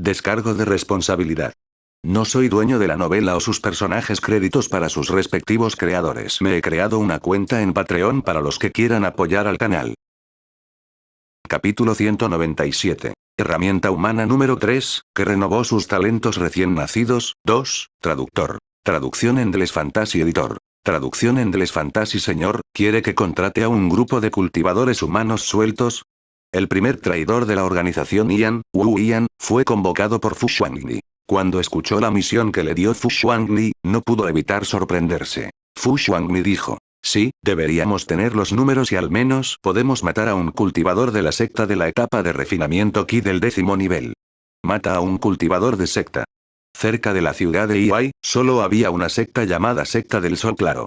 Descargo de responsabilidad. No soy dueño de la novela o sus personajes, créditos para sus respectivos creadores. Me he creado una cuenta en Patreon para los que quieran apoyar al canal. Capítulo 197. Herramienta humana número 3, que renovó sus talentos recién nacidos. 2. Traductor. Traducción Endless Fantasy Editor. Traducción Endless Fantasy. Señor, ¿quiere que contrate a un grupo de cultivadores humanos sueltos? El primer traidor de la organización Wu Ian, fue convocado por Fu Xuanli. Cuando escuchó la misión que le dio Fu Xuanli, no pudo evitar sorprenderse. Fu Xuanli dijo: sí, deberíamos tener los números y al menos podemos matar a un cultivador de la secta de la etapa de refinamiento Qi del 10º nivel. Mata a un cultivador de secta. Cerca de la ciudad de Iwai, solo había una secta llamada Secta del Sol Claro.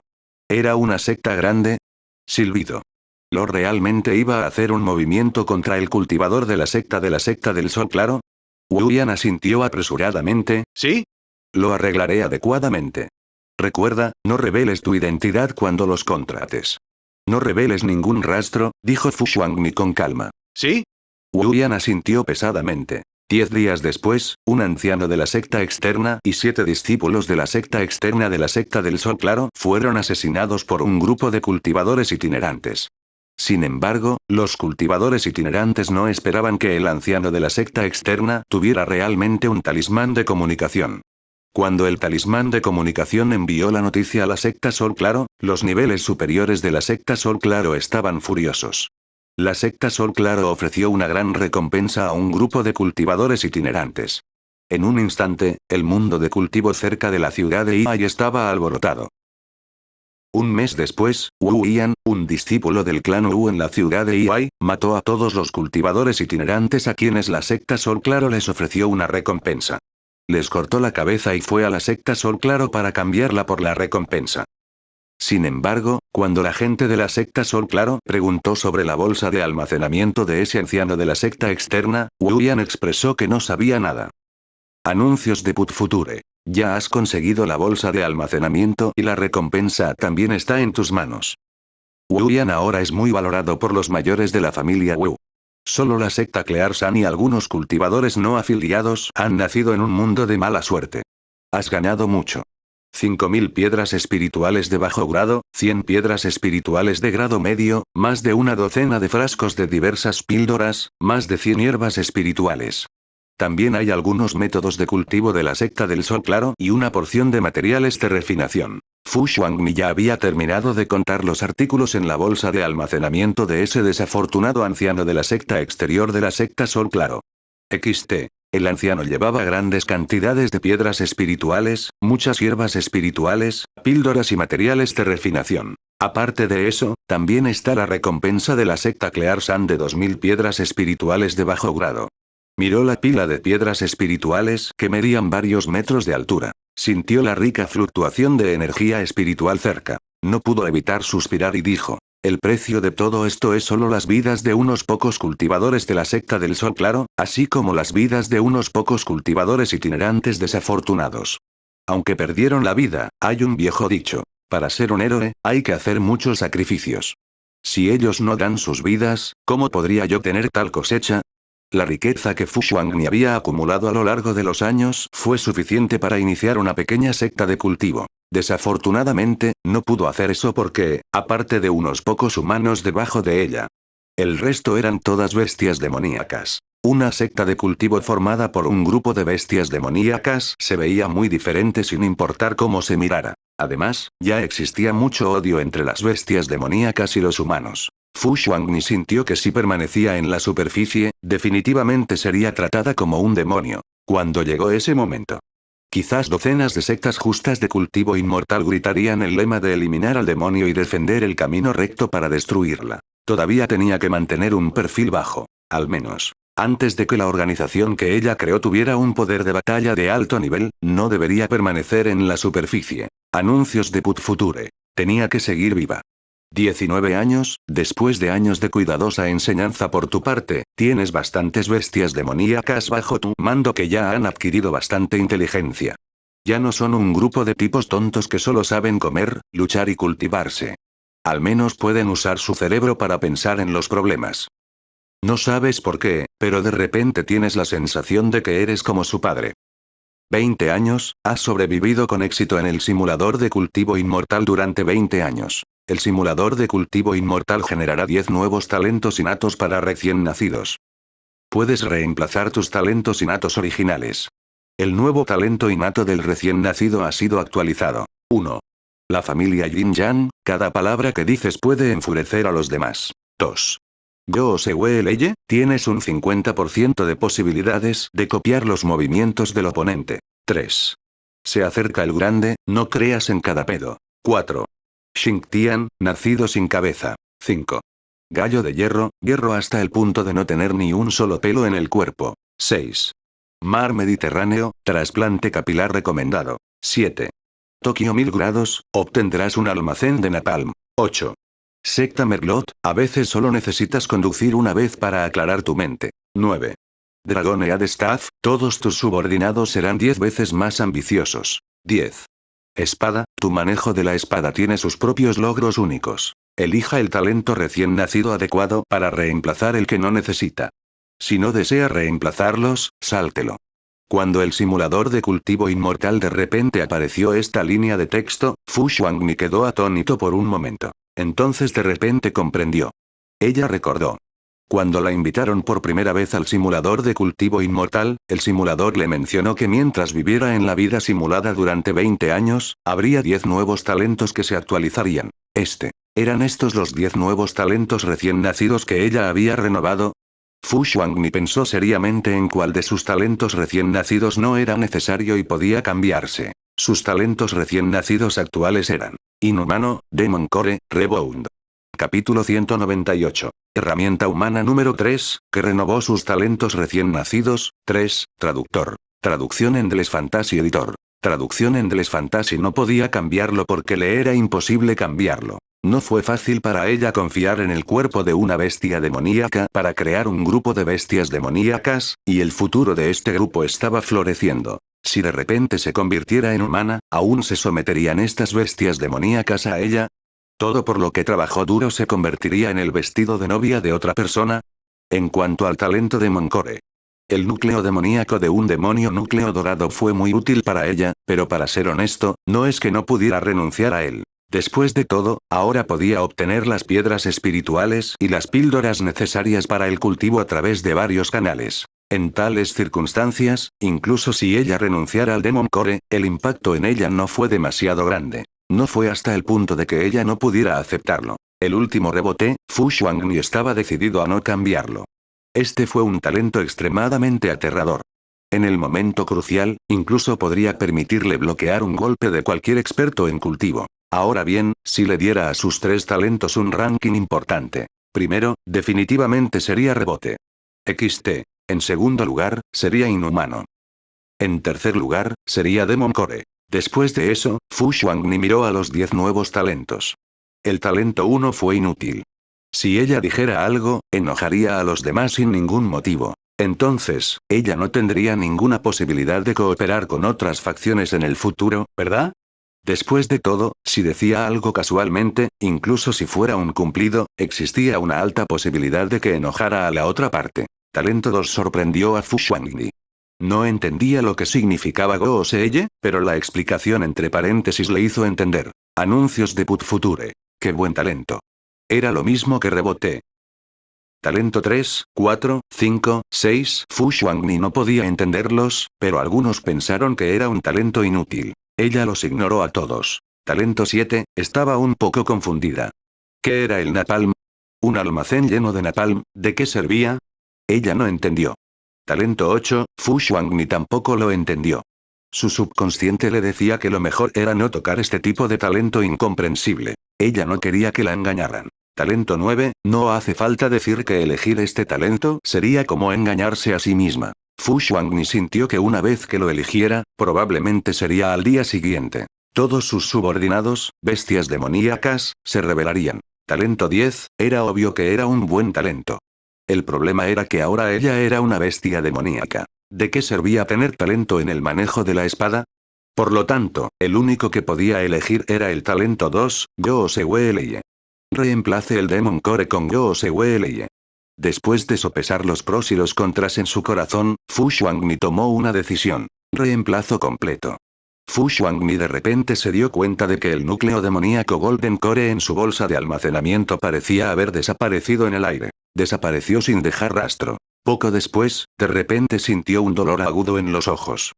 ¿Era una secta grande? Silbido. ¿Lo realmente iba a hacer un movimiento contra el cultivador de la secta del Sol Claro? Wu Yan asintió apresuradamente. ¿Sí? Lo arreglaré adecuadamente. Recuerda, no reveles tu identidad cuando los contrates. No reveles ningún rastro, dijo Fu Xuanli con calma. ¿Sí? Wu Yan asintió pesadamente. 10 días después, un anciano de la secta externa y 7 discípulos de la secta externa de la secta del Sol Claro fueron asesinados por un grupo de cultivadores itinerantes. Sin embargo, los cultivadores itinerantes no esperaban que el anciano de la secta externa tuviera realmente un talismán de comunicación. Cuando el talismán de comunicación envió la noticia a la secta Sol Claro, los niveles superiores de la secta Sol Claro estaban furiosos. La secta Sol Claro ofreció una gran recompensa a un grupo de cultivadores itinerantes. En un instante, el mundo de cultivo cerca de la ciudad de Iwai estaba alborotado. Un mes después, Wu Yan, un discípulo del clan Wu en la ciudad de Iwai, mató a todos los cultivadores itinerantes a quienes la secta Sol Claro les ofreció una recompensa. Les cortó la cabeza y fue a la secta Sol Claro para cambiarla por la recompensa. Sin embargo, cuando la gente de la secta Sol Claro preguntó sobre la bolsa de almacenamiento de ese anciano de la secta externa, Wu Yan expresó que no sabía nada. Anuncios de Put Future. Ya has conseguido la bolsa de almacenamiento y la recompensa también está en tus manos. Wu Yan ahora es muy valorado por los mayores de la familia Wu. Solo la secta Clear San y algunos cultivadores no afiliados han nacido en un mundo de mala suerte. Has ganado mucho. 5000 piedras espirituales de bajo grado, 100 piedras espirituales de grado medio, más de una docena de frascos de diversas píldoras, más de 100 hierbas espirituales. También hay algunos métodos de cultivo de la secta del Sol Claro y una porción de materiales de refinación. Fu Xuanli ya había terminado de contar los artículos en la bolsa de almacenamiento de ese desafortunado anciano de la secta exterior de la secta Sol Claro. XT. El anciano llevaba grandes cantidades de piedras espirituales, muchas hierbas espirituales, píldoras y materiales de refinación. Aparte de eso, también está la recompensa de la secta Clear San de 2000 piedras espirituales de bajo grado. Miró la pila de piedras espirituales que medían varios metros de altura. Sintió la rica fluctuación de energía espiritual cerca. No pudo evitar suspirar y dijo: el precio de todo esto es solo las vidas de unos pocos cultivadores de la secta del Sol Claro, así como las vidas de unos pocos cultivadores itinerantes desafortunados. Aunque perdieron la vida, hay un viejo dicho: para ser un héroe, hay que hacer muchos sacrificios. Si ellos no dan sus vidas, ¿cómo podría yo tener tal cosecha? La riqueza que Fu Xuanli había acumulado a lo largo de los años fue suficiente para iniciar una pequeña secta de cultivo. Desafortunadamente, no pudo hacer eso porque, aparte de unos pocos humanos debajo de ella, el resto eran todas bestias demoníacas. Una secta de cultivo formada por un grupo de bestias demoníacas se veía muy diferente sin importar cómo se mirara. Además, ya existía mucho odio entre las bestias demoníacas y los humanos. Fu Xuanli sintió que si permanecía en la superficie, definitivamente sería tratada como un demonio. Cuando llegó ese momento, quizás docenas de sectas justas de cultivo inmortal gritarían el lema de eliminar al demonio y defender el camino recto para destruirla. Todavía tenía que mantener un perfil bajo, al menos. Antes de que la organización que ella creó tuviera un poder de batalla de alto nivel, no debería permanecer en la superficie. Anuncios de Put Future. Tenía que seguir viva. 19 años, después de años de cuidadosa enseñanza por tu parte, tienes bastantes bestias demoníacas bajo tu mando que ya han adquirido bastante inteligencia. Ya no son un grupo de tipos tontos que solo saben comer, luchar y cultivarse. Al menos pueden usar su cerebro para pensar en los problemas. No sabes por qué, pero de repente tienes la sensación de que eres como su padre. 20 años, has sobrevivido con éxito en el simulador de cultivo inmortal durante 20 años. El simulador de cultivo inmortal generará 10 nuevos talentos innatos para recién nacidos. Puedes reemplazar tus talentos innatos originales. El nuevo talento innato del recién nacido ha sido actualizado. 1. La familia Yin Yang, cada palabra que dices puede enfurecer a los demás. 2. Yo Leye, tienes un 50% de posibilidades de copiar los movimientos del oponente. 3. Se acerca el grande, no creas en cada pedo. 4. Xingtian, nacido sin cabeza. 5. Gallo de hierro, hierro hasta el punto de no tener ni un solo pelo en el cuerpo. 6. Mar Mediterráneo, trasplante capilar recomendado. 7. Tokio 1000 grados, obtendrás un almacén de napalm. 8. Secta Merlot, a veces solo necesitas conducir una vez para aclarar tu mente. 9. Dragonead Staff, todos tus subordinados serán 10 veces más ambiciosos. 10. Espada, tu manejo de la espada tiene sus propios logros únicos. Elija el talento recién nacido adecuado para reemplazar el que no necesita. Si no desea reemplazarlos, sáltelo. Cuando el simulador de cultivo inmortal de repente apareció esta línea de texto, Fu Xuangni quedó atónito por un momento. Entonces de repente comprendió. Ella recordó. Cuando la invitaron por primera vez al simulador de cultivo inmortal, el simulador le mencionó que mientras viviera en la vida simulada durante 20 años, habría 10 nuevos talentos que se actualizarían. ¿Eran estos los 10 nuevos talentos recién nacidos que ella había renovado? Fu Xuangni pensó seriamente en cuál de sus talentos recién nacidos no era necesario y podía cambiarse. Sus talentos recién nacidos actuales eran Inhumano, Demon Core, Rebound. Capítulo 198. Herramienta humana número 3, que renovó sus talentos recién nacidos. 3. Traductor. Traducción en Endless Fantasy Editor. Traducción en Endless Fantasy no podía cambiarlo porque le era imposible cambiarlo. No fue fácil para ella confiar en el cuerpo de una bestia demoníaca para crear un grupo de bestias demoníacas, y el futuro de este grupo estaba floreciendo. Si de repente se convirtiera en humana, ¿aún se someterían estas bestias demoníacas a ella? ¿Todo por lo que trabajó duro se convertiría en el vestido de novia de otra persona? En cuanto al talento de Moncore. El núcleo demoníaco de un demonio núcleo dorado fue muy útil para ella, pero para ser honesto, no es que no pudiera renunciar a él. Después de todo, ahora podía obtener las piedras espirituales y las píldoras necesarias para el cultivo a través de varios canales. En tales circunstancias, incluso si ella renunciara al Demon Core, el impacto en ella no fue demasiado grande. No fue hasta el punto de que ella no pudiera aceptarlo. El último rebote, Fu Xuangni estaba decidido a no cambiarlo. Este fue un talento extremadamente aterrador. En el momento crucial, incluso podría permitirle bloquear un golpe de cualquier experto en cultivo. Ahora bien, si le diera a sus 3 talentos un ranking importante. Primero, definitivamente sería rebote. XT. En segundo lugar, sería inhumano. En tercer lugar, sería Demon Core. Después de eso, Fu Xuangni miró a los 10 nuevos talentos. El talento 1 fue inútil. Si ella dijera algo, enojaría a los demás sin ningún motivo. Entonces, ella no tendría ninguna posibilidad de cooperar con otras facciones en el futuro, ¿verdad? Después de todo, si decía algo casualmente, incluso si fuera un cumplido, existía una alta posibilidad de que enojara a la otra parte. Talento 2 sorprendió a Fu Xuangni. No entendía lo que significaba Go Seeye, pero la explicación entre paréntesis le hizo entender. Anuncios de Put Future. ¡Qué buen talento! Era lo mismo que rebote. Talento 3, 4, 5, 6. Fu Xuangni no podía entenderlos, pero algunos pensaron que era un talento inútil. Ella los ignoró a todos. Talento 7, estaba un poco confundida. ¿Qué era el napalm? ¿Un almacén lleno de napalm? ¿De qué servía? Ella no entendió. Talento 8, Fu Xuangni tampoco lo entendió. Su subconsciente le decía que lo mejor era no tocar este tipo de talento incomprensible. Ella no quería que la engañaran. Talento 9, no hace falta decir que elegir este talento sería como engañarse a sí misma. Fu Xuangni sintió que una vez que lo eligiera, probablemente sería al día siguiente. Todos sus subordinados, bestias demoníacas, se rebelarían. Talento 10, era obvio que era un buen talento. El problema era que ahora ella era una bestia demoníaca. ¿De qué servía tener talento en el manejo de la espada? Por lo tanto, el único que podía elegir era el talento 2, Yo Leye. Reemplace el Demon Core con Yo Leye. Después de sopesar los pros y los contras en su corazón, Fu Xuangni tomó una decisión. Reemplazo completo. Fu Xuangni de repente se dio cuenta de que el núcleo demoníaco Golden Core en su bolsa de almacenamiento parecía haber desaparecido en el aire. Desapareció sin dejar rastro. Poco después, de repente sintió un dolor agudo en los ojos.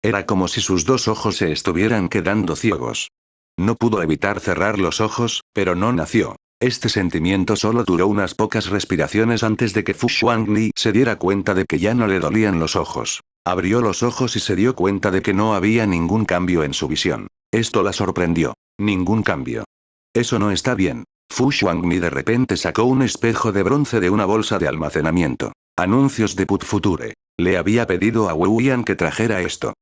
Era como si sus dos ojos se estuvieran quedando ciegos. No pudo evitar cerrar los ojos, pero no nació. Este sentimiento solo duró unas pocas respiraciones antes de que Fu Xuangni se diera cuenta de que ya no le dolían los ojos. Abrió los ojos y se dio cuenta de que no había ningún cambio en su visión. Esto la sorprendió. Ningún cambio. Eso no está bien. Fu Xuangni de repente sacó un espejo de bronce de una bolsa de almacenamiento. Anuncios de Put Future. Le había pedido a Wu Yan que trajera esto.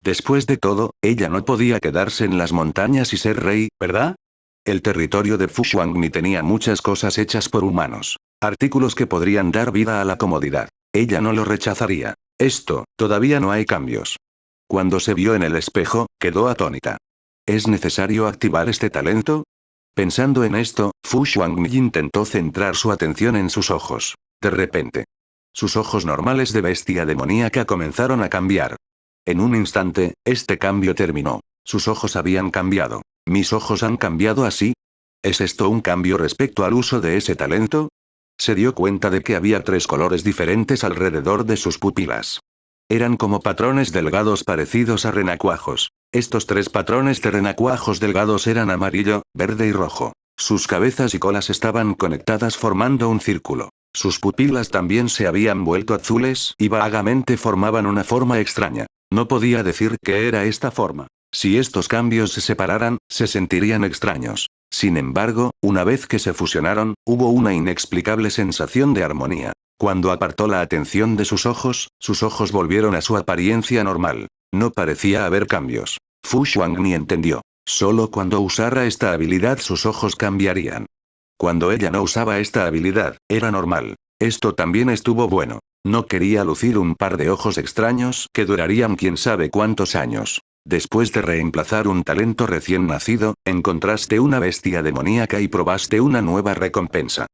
Después de todo, ella no podía quedarse en las montañas y ser rey, ¿verdad? El territorio de Fu Xuangni tenía muchas cosas hechas por humanos. Artículos que podrían dar vida a la comodidad. Ella no lo rechazaría. Todavía no hay cambios. Cuando se vio en el espejo, quedó atónita. ¿Es necesario activar este talento? Pensando en esto, Fu Xuangni intentó centrar su atención en sus ojos. De repente, sus ojos normales de bestia demoníaca comenzaron a cambiar. En un instante, este cambio terminó. Sus ojos habían cambiado. ¿Mis ojos han cambiado así? ¿Es esto un cambio respecto al uso de ese talento? Se dio cuenta de que había 3 colores diferentes alrededor de sus pupilas. Eran como patrones delgados parecidos a renacuajos. Estos 3 patrones de renacuajos delgados eran amarillo, verde y rojo. Sus cabezas y colas estaban conectadas formando un círculo. Sus pupilas también se habían vuelto azules y vagamente formaban una forma extraña. No podía decir qué era esta forma. Si estos cambios se separaran, se sentirían extraños. Sin embargo, una vez que se fusionaron, hubo una inexplicable sensación de armonía. Cuando apartó la atención de sus ojos volvieron a su apariencia normal. No parecía haber cambios. Fu Xuangni entendió. Solo cuando usara esta habilidad sus ojos cambiarían. Cuando ella no usaba esta habilidad, era normal. Esto también estuvo bueno. No quería lucir un par de ojos extraños que durarían quién sabe cuántos años. Después de reemplazar un talento recién nacido, encontraste una bestia demoníaca y probaste una nueva recompensa.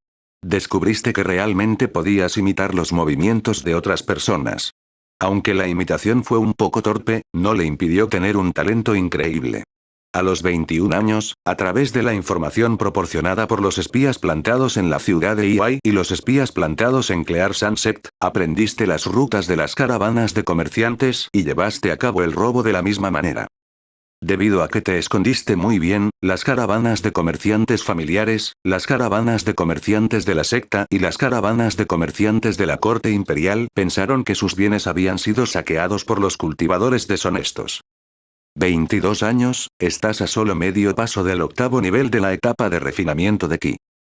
Descubriste que realmente podías imitar los movimientos de otras personas. Aunque la imitación fue un poco torpe, no le impidió tener un talento increíble. A los 21 años, a través de la información proporcionada por los espías plantados en la ciudad de Iwai y los espías plantados en Clear Sunset, aprendiste las rutas de las caravanas de comerciantes y llevaste a cabo el robo de la misma manera. Debido a que te escondiste muy bien, las caravanas de comerciantes familiares, las caravanas de comerciantes de la secta y las caravanas de comerciantes de la corte imperial pensaron que sus bienes habían sido saqueados por los cultivadores deshonestos. 22 años, estás a solo medio paso del 8º nivel de la etapa de refinamiento de Ki.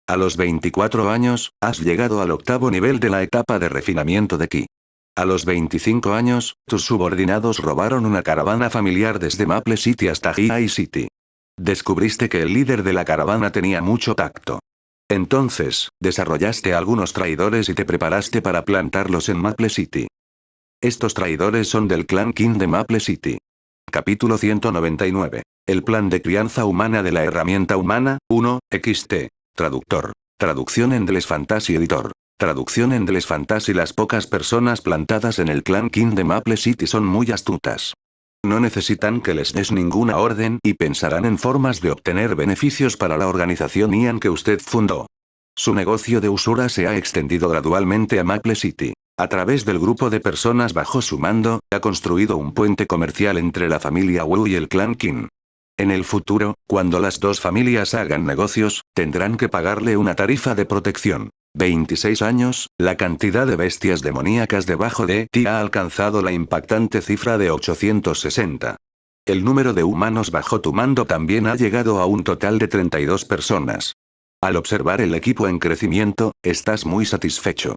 A los 24 años, has llegado al 8º nivel de la etapa de refinamiento de Ki. A los 25 años, tus subordinados robaron una caravana familiar desde Maple City hasta High City. Descubriste que el líder de la caravana tenía mucho tacto. Entonces, desarrollaste algunos traidores y te preparaste para plantarlos en Maple City. Estos traidores son del clan King de Maple City. Capítulo 199. El plan de crianza humana de la herramienta humana, 1, XT. Traductor. Traducción en Deles Fantasy Editor. Traducción en Deles Fantasy. Las pocas personas plantadas en el clan King de Maple City son muy astutas. No necesitan que les des ninguna orden y pensarán en formas de obtener beneficios para la organización Ian que usted fundó. Su negocio de usura se ha extendido gradualmente a Maple City. A través del grupo de personas bajo su mando, ha construido un puente comercial entre la familia Wu y el clan Qin. En el futuro, cuando las dos familias hagan negocios, tendrán que pagarle una tarifa de protección. 26 años, la cantidad de bestias demoníacas debajo de ti ha alcanzado la impactante cifra de 860. El número de humanos bajo tu mando también ha llegado a un total de 32 personas. Al observar el equipo en crecimiento, estás muy satisfecho.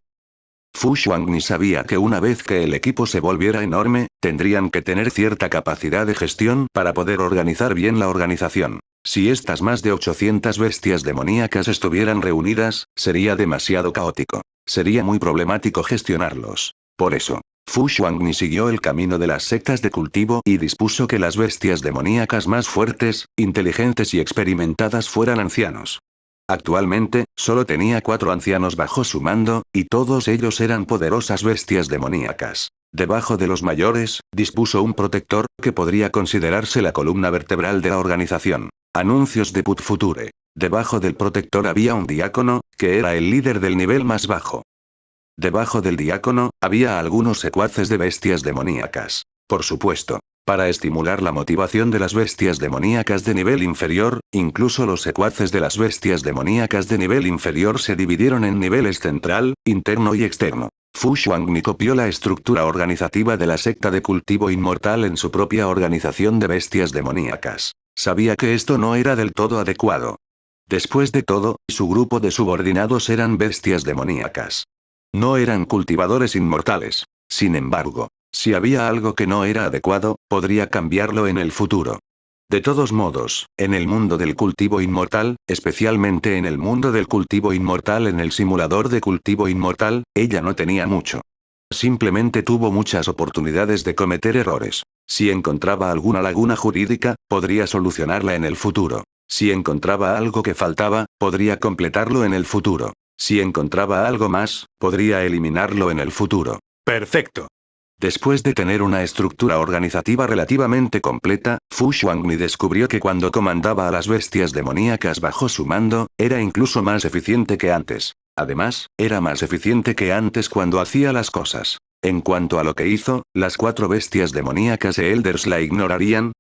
Fu Xuangni sabía que una vez que el equipo se volviera enorme, tendrían que tener cierta capacidad de gestión para poder organizar bien la organización. Si estas más de 800 bestias demoníacas estuvieran reunidas, sería demasiado caótico. Sería muy problemático gestionarlos. Por eso, Fu Xuangni siguió el camino de las sectas de cultivo y dispuso que las bestias demoníacas más fuertes, inteligentes y experimentadas fueran ancianos. Actualmente, solo tenía 4 ancianos bajo su mando, y todos ellos eran poderosas bestias demoníacas. Debajo de los mayores, dispuso un protector, que podría considerarse la columna vertebral de la organización. Anuncios de Put Future. Debajo del protector había un diácono, que era el líder del nivel más bajo. Debajo del diácono, había algunos secuaces de bestias demoníacas. Por supuesto, para estimular la motivación de las bestias demoníacas de nivel inferior, incluso los secuaces de las bestias demoníacas de nivel inferior se dividieron en niveles central, interno y externo. Fu Xuangni copió la estructura organizativa de la secta de cultivo inmortal en su propia organización de bestias demoníacas. Sabía que esto no era del todo adecuado. Después de todo, su grupo de subordinados eran bestias demoníacas. No eran cultivadores inmortales. Sin embargo, si había algo que no era adecuado, podría cambiarlo en el futuro. De todos modos, en el mundo del cultivo inmortal, especialmente en el mundo del cultivo inmortal en el simulador de cultivo inmortal, ella no tenía mucho. Simplemente tuvo muchas oportunidades de cometer errores. Si encontraba alguna laguna jurídica, podría solucionarla en el futuro. Si encontraba algo que faltaba, podría completarlo en el futuro. Si encontraba algo más, podría eliminarlo en el futuro. Perfecto. Después de tener una estructura organizativa relativamente completa, Fu Xuangni descubrió que cuando comandaba a las bestias demoníacas bajo su mando, era incluso más eficiente que antes. Además, era más eficiente que antes cuando hacía las cosas. En cuanto a lo que hizo, las 4 bestias demoníacas e Elders la ignorarían.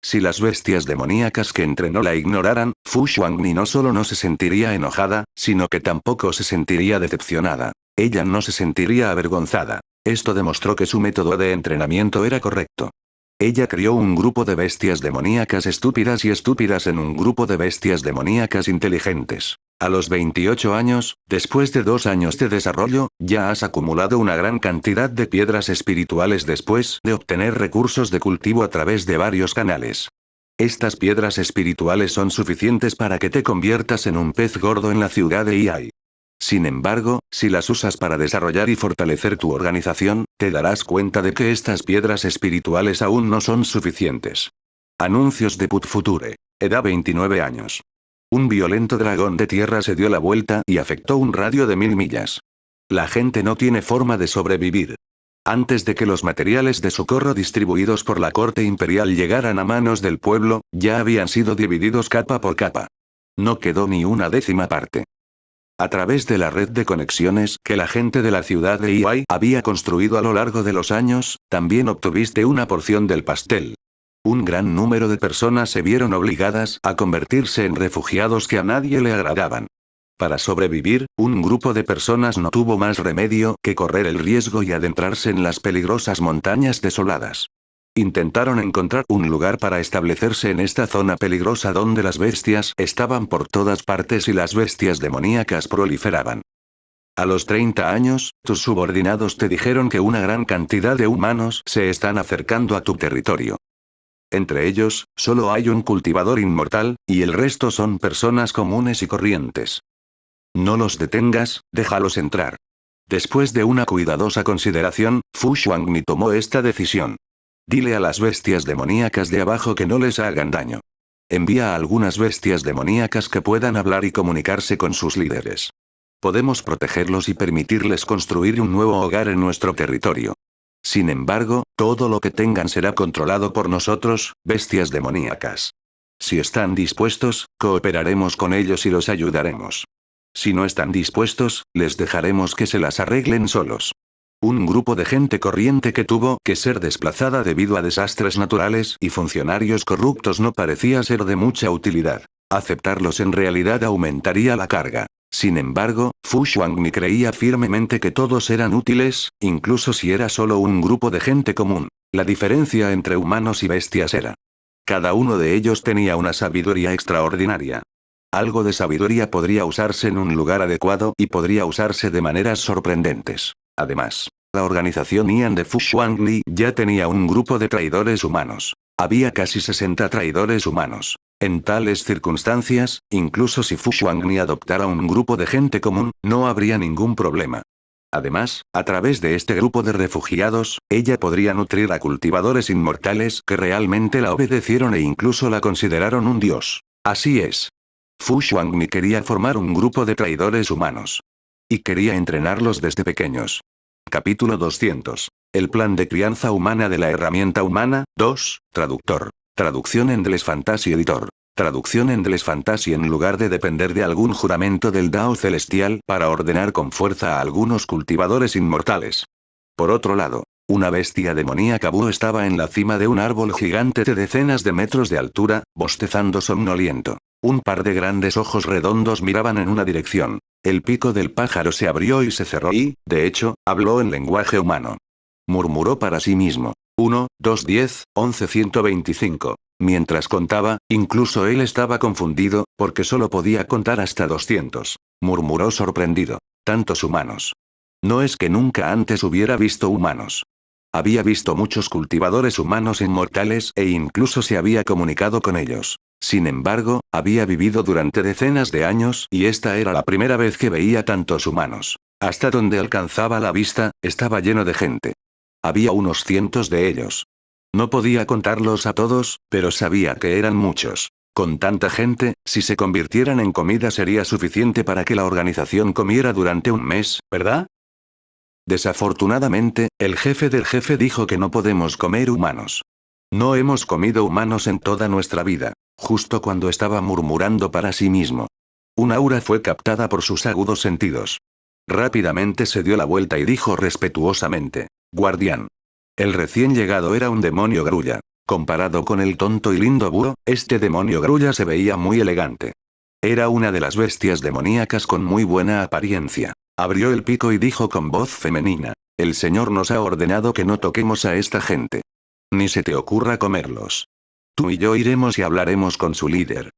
Si las bestias demoníacas que entrenó la ignoraran, Fu Xuangni no solo no se sentiría enojada, sino que tampoco se sentiría decepcionada. Ella no se sentiría avergonzada. Esto demostró que su método de entrenamiento era correcto. Ella crió un grupo de bestias demoníacas estúpidas y estúpidas en un grupo de bestias demoníacas inteligentes. A los 28 años, después de 2 años de desarrollo, ya has acumulado una gran cantidad de piedras espirituales después de obtener recursos de cultivo a través de varios canales. Estas piedras espirituales son suficientes para que te conviertas en un pez gordo en la ciudad de Iai. Sin embargo, si las usas para desarrollar y fortalecer tu organización, te darás cuenta de que estas piedras espirituales aún no son suficientes. Anuncios de Put Future. Edad 29 años. Un violento dragón de tierra se dio la vuelta y afectó un radio de 1000 millas. La gente no tiene forma de sobrevivir. Antes de que los materiales de socorro distribuidos por la corte imperial llegaran a manos del pueblo, ya habían sido divididos capa por capa. No quedó ni una décima parte. A través de la red de conexiones que la gente de la ciudad de Iai había construido a lo largo de los años, también obtuviste una porción del pastel. Un gran número de personas se vieron obligadas a convertirse en refugiados que a nadie le agradaban. Para sobrevivir, un grupo de personas no tuvo más remedio que correr el riesgo y adentrarse en las peligrosas montañas desoladas. Intentaron encontrar un lugar para establecerse en esta zona peligrosa donde las bestias estaban por todas partes y las bestias demoníacas proliferaban. A los 30 años, tus subordinados te dijeron que una gran cantidad de humanos se están acercando a tu territorio. Entre ellos, solo hay un cultivador inmortal, y el resto son personas comunes y corrientes. No los detengas, déjalos entrar. Después de una cuidadosa consideración, Fu Xuangni tomó esta decisión. Dile a las bestias demoníacas de abajo que no les hagan daño. Envía a algunas bestias demoníacas que puedan hablar y comunicarse con sus líderes. Podemos protegerlos y permitirles construir un nuevo hogar en nuestro territorio. Sin embargo, todo lo que tengan será controlado por nosotros, bestias demoníacas. Si están dispuestos, cooperaremos con ellos y los ayudaremos. Si no están dispuestos, les dejaremos que se las arreglen solos. Un grupo de gente corriente que tuvo que ser desplazada debido a desastres naturales y funcionarios corruptos no parecía ser de mucha utilidad. Aceptarlos en realidad aumentaría la carga. Sin embargo, Fu Xuangni creía firmemente que todos eran útiles, incluso si era solo un grupo de gente común. La diferencia entre humanos y bestias era: cada uno de ellos tenía una sabiduría extraordinaria. Algo de sabiduría podría usarse en un lugar adecuado y podría usarse de maneras sorprendentes. Además, la organización Ian de Fu Xuangni ya tenía un grupo de traidores humanos. Había casi 60 traidores humanos. En tales circunstancias, incluso si Fu Xuangni adoptara un grupo de gente común, no habría ningún problema. Además, a través de este grupo de refugiados, ella podría nutrir a cultivadores inmortales que realmente la obedecieron e incluso la consideraron un dios. Así es. Fu Xuanmi quería formar un grupo de traidores humanos. Y quería entrenarlos desde pequeños. Capítulo 200. El plan de crianza humana de la herramienta humana, 2, traductor. Traducción en Endless Fantasy Editor. Traducción en Endless Fantasy. En lugar de depender de algún juramento del Dao celestial para ordenar con fuerza a algunos cultivadores inmortales. Por otro lado, una bestia demoníaca búho estaba en la cima de un árbol gigante de decenas de metros de altura, bostezando somnoliento. Un par de grandes ojos redondos miraban en una dirección. El pico del pájaro se abrió y se cerró y, de hecho, habló en lenguaje humano. Murmuró para sí mismo. 1, 2, 10, 11, 125. Mientras contaba, incluso él estaba confundido, porque solo podía contar hasta 200. Murmuró sorprendido. Tantos humanos. No es que nunca antes hubiera visto humanos. Había visto muchos cultivadores humanos inmortales e incluso se había comunicado con ellos. Sin embargo, había vivido durante decenas de años y esta era la primera vez que veía tantos humanos. Hasta donde alcanzaba la vista, estaba lleno de gente. Había unos cientos de ellos. No podía contarlos a todos, pero sabía que eran muchos. Con tanta gente, si se convirtieran en comida sería suficiente para que la organización comiera durante un mes, ¿verdad? Desafortunadamente, el jefe del jefe dijo que no podemos comer humanos. No hemos comido humanos en toda nuestra vida, justo cuando estaba murmurando para sí mismo. Un aura fue captada por sus agudos sentidos. Rápidamente se dio la vuelta y dijo respetuosamente: guardián. El recién llegado era un demonio grulla. Comparado con el tonto y lindo búho, este demonio grulla se veía muy elegante. Era una de las bestias demoníacas con muy buena apariencia. Abrió el pico y dijo con voz femenina: el Señor nos ha ordenado que no toquemos a esta gente. Ni se te ocurra comerlos. Tú y yo iremos y hablaremos con su líder.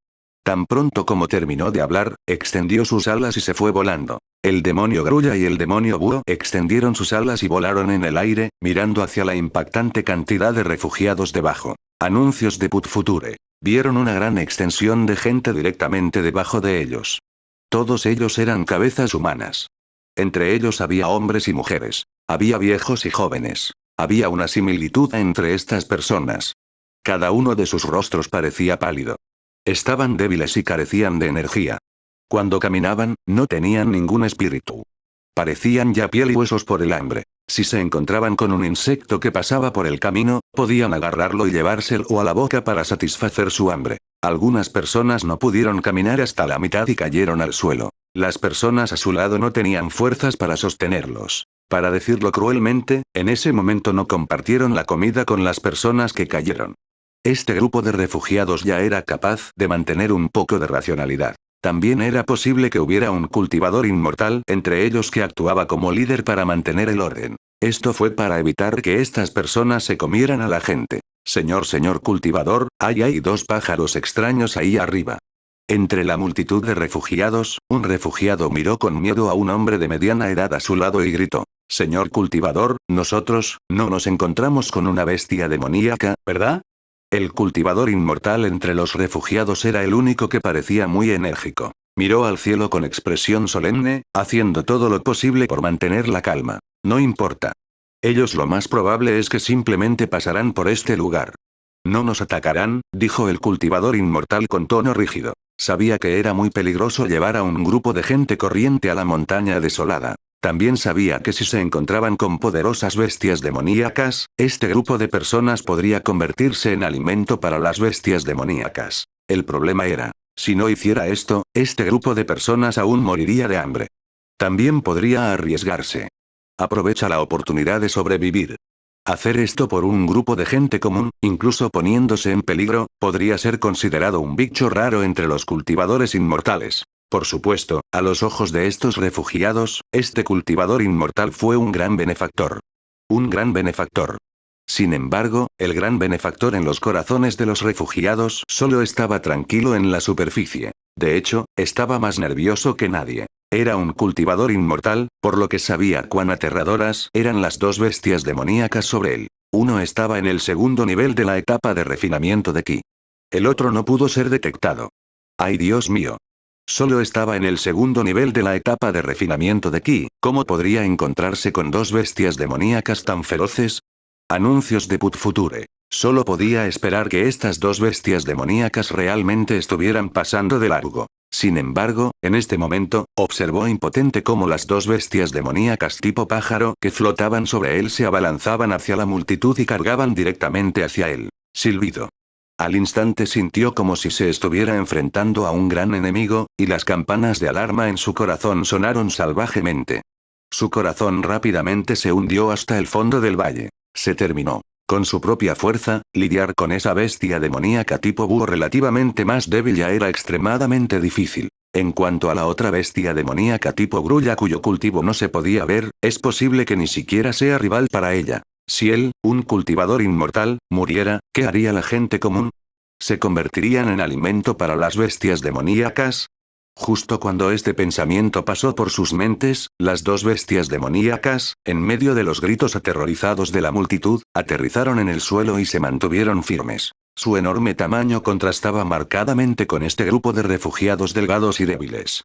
Tan pronto como terminó de hablar, extendió sus alas y se fue volando. El demonio grulla y el demonio búho extendieron sus alas y volaron en el aire, mirando hacia la impactante cantidad de refugiados debajo. Anuncios de Put Future. Vieron una gran extensión de gente directamente debajo de ellos. Todos ellos eran cabezas humanas. Entre ellos había hombres y mujeres. Había viejos y jóvenes. Había una similitud entre estas personas. Cada uno de sus rostros parecía pálido. Estaban débiles y carecían de energía. Cuando caminaban, no tenían ningún espíritu. Parecían ya piel y huesos por el hambre. Si se encontraban con un insecto que pasaba por el camino, podían agarrarlo y llevárselo a la boca para satisfacer su hambre. Algunas personas no pudieron caminar hasta la mitad y cayeron al suelo. Las personas a su lado no tenían fuerzas para sostenerlos. Para decirlo cruelmente, en ese momento no compartieron la comida con las personas que cayeron. Este grupo de refugiados ya era capaz de mantener un poco de racionalidad. También era posible que hubiera un cultivador inmortal entre ellos que actuaba como líder para mantener el orden. Esto fue para evitar que estas personas se comieran a la gente. Señor cultivador, hay dos pájaros extraños ahí arriba. Entre la multitud de refugiados, un refugiado miró con miedo a un hombre de mediana edad a su lado y gritó: señor cultivador, nosotros, no nos encontramos con una bestia demoníaca, ¿verdad? El cultivador inmortal entre los refugiados era el único que parecía muy enérgico. Miró al cielo con expresión solemne, haciendo todo lo posible por mantener la calma. No importa. Ellos lo más probable es que simplemente pasarán por este lugar. No nos atacarán, dijo el cultivador inmortal con tono rígido. Sabía que era muy peligroso llevar a un grupo de gente corriente a la montaña desolada. También sabía que si se encontraban con poderosas bestias demoníacas, este grupo de personas podría convertirse en alimento para las bestias demoníacas. El problema era, si no hiciera esto, este grupo de personas aún moriría de hambre. También podría arriesgarse. Aprovecha la oportunidad de sobrevivir. Hacer esto por un grupo de gente común, incluso poniéndose en peligro, podría ser considerado un bicho raro entre los cultivadores inmortales. Por supuesto, a los ojos de estos refugiados, este cultivador inmortal fue un gran benefactor. Un gran benefactor. Sin embargo, el gran benefactor en los corazones de los refugiados solo estaba tranquilo en la superficie. De hecho, estaba más nervioso que nadie. Era un cultivador inmortal, por lo que sabía cuán aterradoras eran las dos bestias demoníacas sobre él. Uno estaba en el segundo nivel de la etapa de refinamiento de Ki. El otro no pudo ser detectado. ¡Ay, Dios mío! Solo estaba en el segundo nivel de la etapa de refinamiento de Ki, ¿cómo podría encontrarse con dos bestias demoníacas tan feroces? Anuncios de Put Future. Solo podía esperar que estas dos bestias demoníacas realmente estuvieran pasando de largo. Sin embargo, en este momento, observó impotente cómo las dos bestias demoníacas tipo pájaro que flotaban sobre él se abalanzaban hacia la multitud y cargaban directamente hacia él. Silbido. Al instante sintió como si se estuviera enfrentando a un gran enemigo, y las campanas de alarma en su corazón sonaron salvajemente. Su corazón rápidamente se hundió hasta el fondo del valle. Se terminó. Con su propia fuerza, lidiar con esa bestia demoníaca tipo búho relativamente más débil ya era extremadamente difícil. En cuanto a la otra bestia demoníaca tipo grulla cuyo cultivo no se podía ver, es posible que ni siquiera sea rival para ella. Si él, un cultivador inmortal, muriera, ¿qué haría la gente común? ¿Se convertirían en alimento para las bestias demoníacas? Justo cuando este pensamiento pasó por sus mentes, las dos bestias demoníacas, en medio de los gritos aterrorizados de la multitud, aterrizaron en el suelo y se mantuvieron firmes. Su enorme tamaño contrastaba marcadamente con este grupo de refugiados delgados y débiles.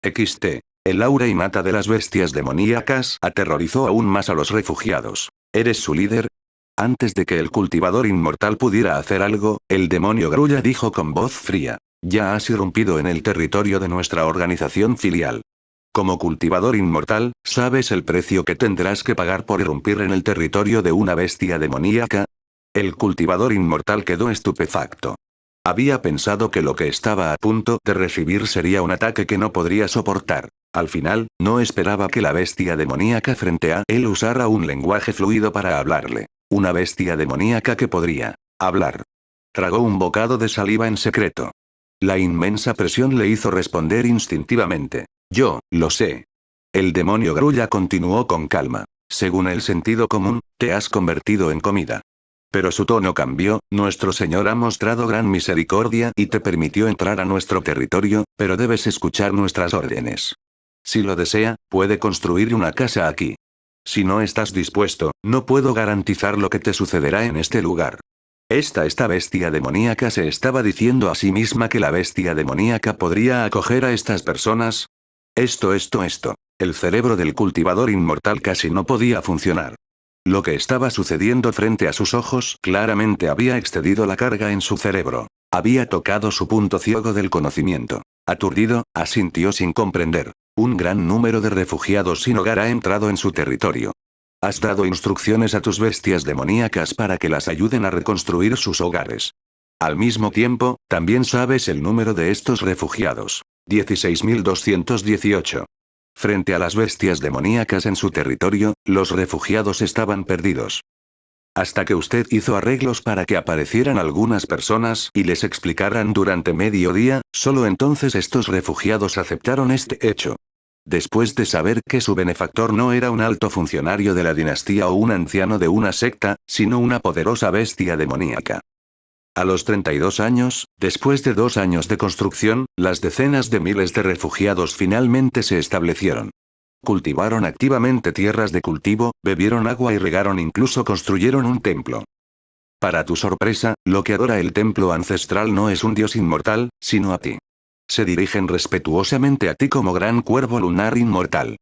XT. El aura innata de las bestias demoníacas aterrorizó aún más a los refugiados. ¿Eres su líder? Antes de que el cultivador inmortal pudiera hacer algo, el demonio Grulla dijo con voz fría. Ya has irrumpido en el territorio de nuestra organización filial. Como cultivador inmortal, ¿sabes el precio que tendrás que pagar por irrumpir en el territorio de una bestia demoníaca? El cultivador inmortal quedó estupefacto. Había pensado que lo que estaba a punto de recibir sería un ataque que no podría soportar. Al final, no esperaba que la bestia demoníaca frente a él usara un lenguaje fluido para hablarle. Una bestia demoníaca que podría hablar. Tragó un bocado de saliva en secreto. La inmensa presión le hizo responder instintivamente. Yo, lo sé. El demonio Grulla continuó con calma. Según el sentido común, te has convertido en comida. Pero su tono cambió, nuestro Señor ha mostrado gran misericordia y te permitió entrar a nuestro territorio, pero debes escuchar nuestras órdenes. Si lo desea, puede construir una casa aquí. Si no estás dispuesto, no puedo garantizar lo que te sucederá en este lugar. Esta bestia demoníaca se estaba diciendo a sí misma que la bestia demoníaca podría acoger a estas personas. Esto. El cerebro del cultivador inmortal casi no podía funcionar. Lo que estaba sucediendo frente a sus ojos claramente había excedido la carga en su cerebro. Había tocado su punto ciego del conocimiento. Aturdido, asintió sin comprender. Un gran número de refugiados sin hogar ha entrado en su territorio. Has dado instrucciones a tus bestias demoníacas para que las ayuden a reconstruir sus hogares. Al mismo tiempo, también sabes el número de estos refugiados. 16.218. Frente a las bestias demoníacas en su territorio, los refugiados estaban perdidos. Hasta que usted hizo arreglos para que aparecieran algunas personas y les explicaran durante medio día, solo entonces estos refugiados aceptaron este hecho. Después de saber que su benefactor no era un alto funcionario de la dinastía o un anciano de una secta, sino una poderosa bestia demoníaca. A los 32 años, después de 2 años de construcción, las decenas de miles de refugiados finalmente se establecieron. Cultivaron activamente tierras de cultivo, bebieron agua y regaron, incluso construyeron un templo. Para tu sorpresa, lo que adora el templo ancestral no es un dios inmortal, sino a ti. Se dirigen respetuosamente a ti como gran cuervo lunar inmortal.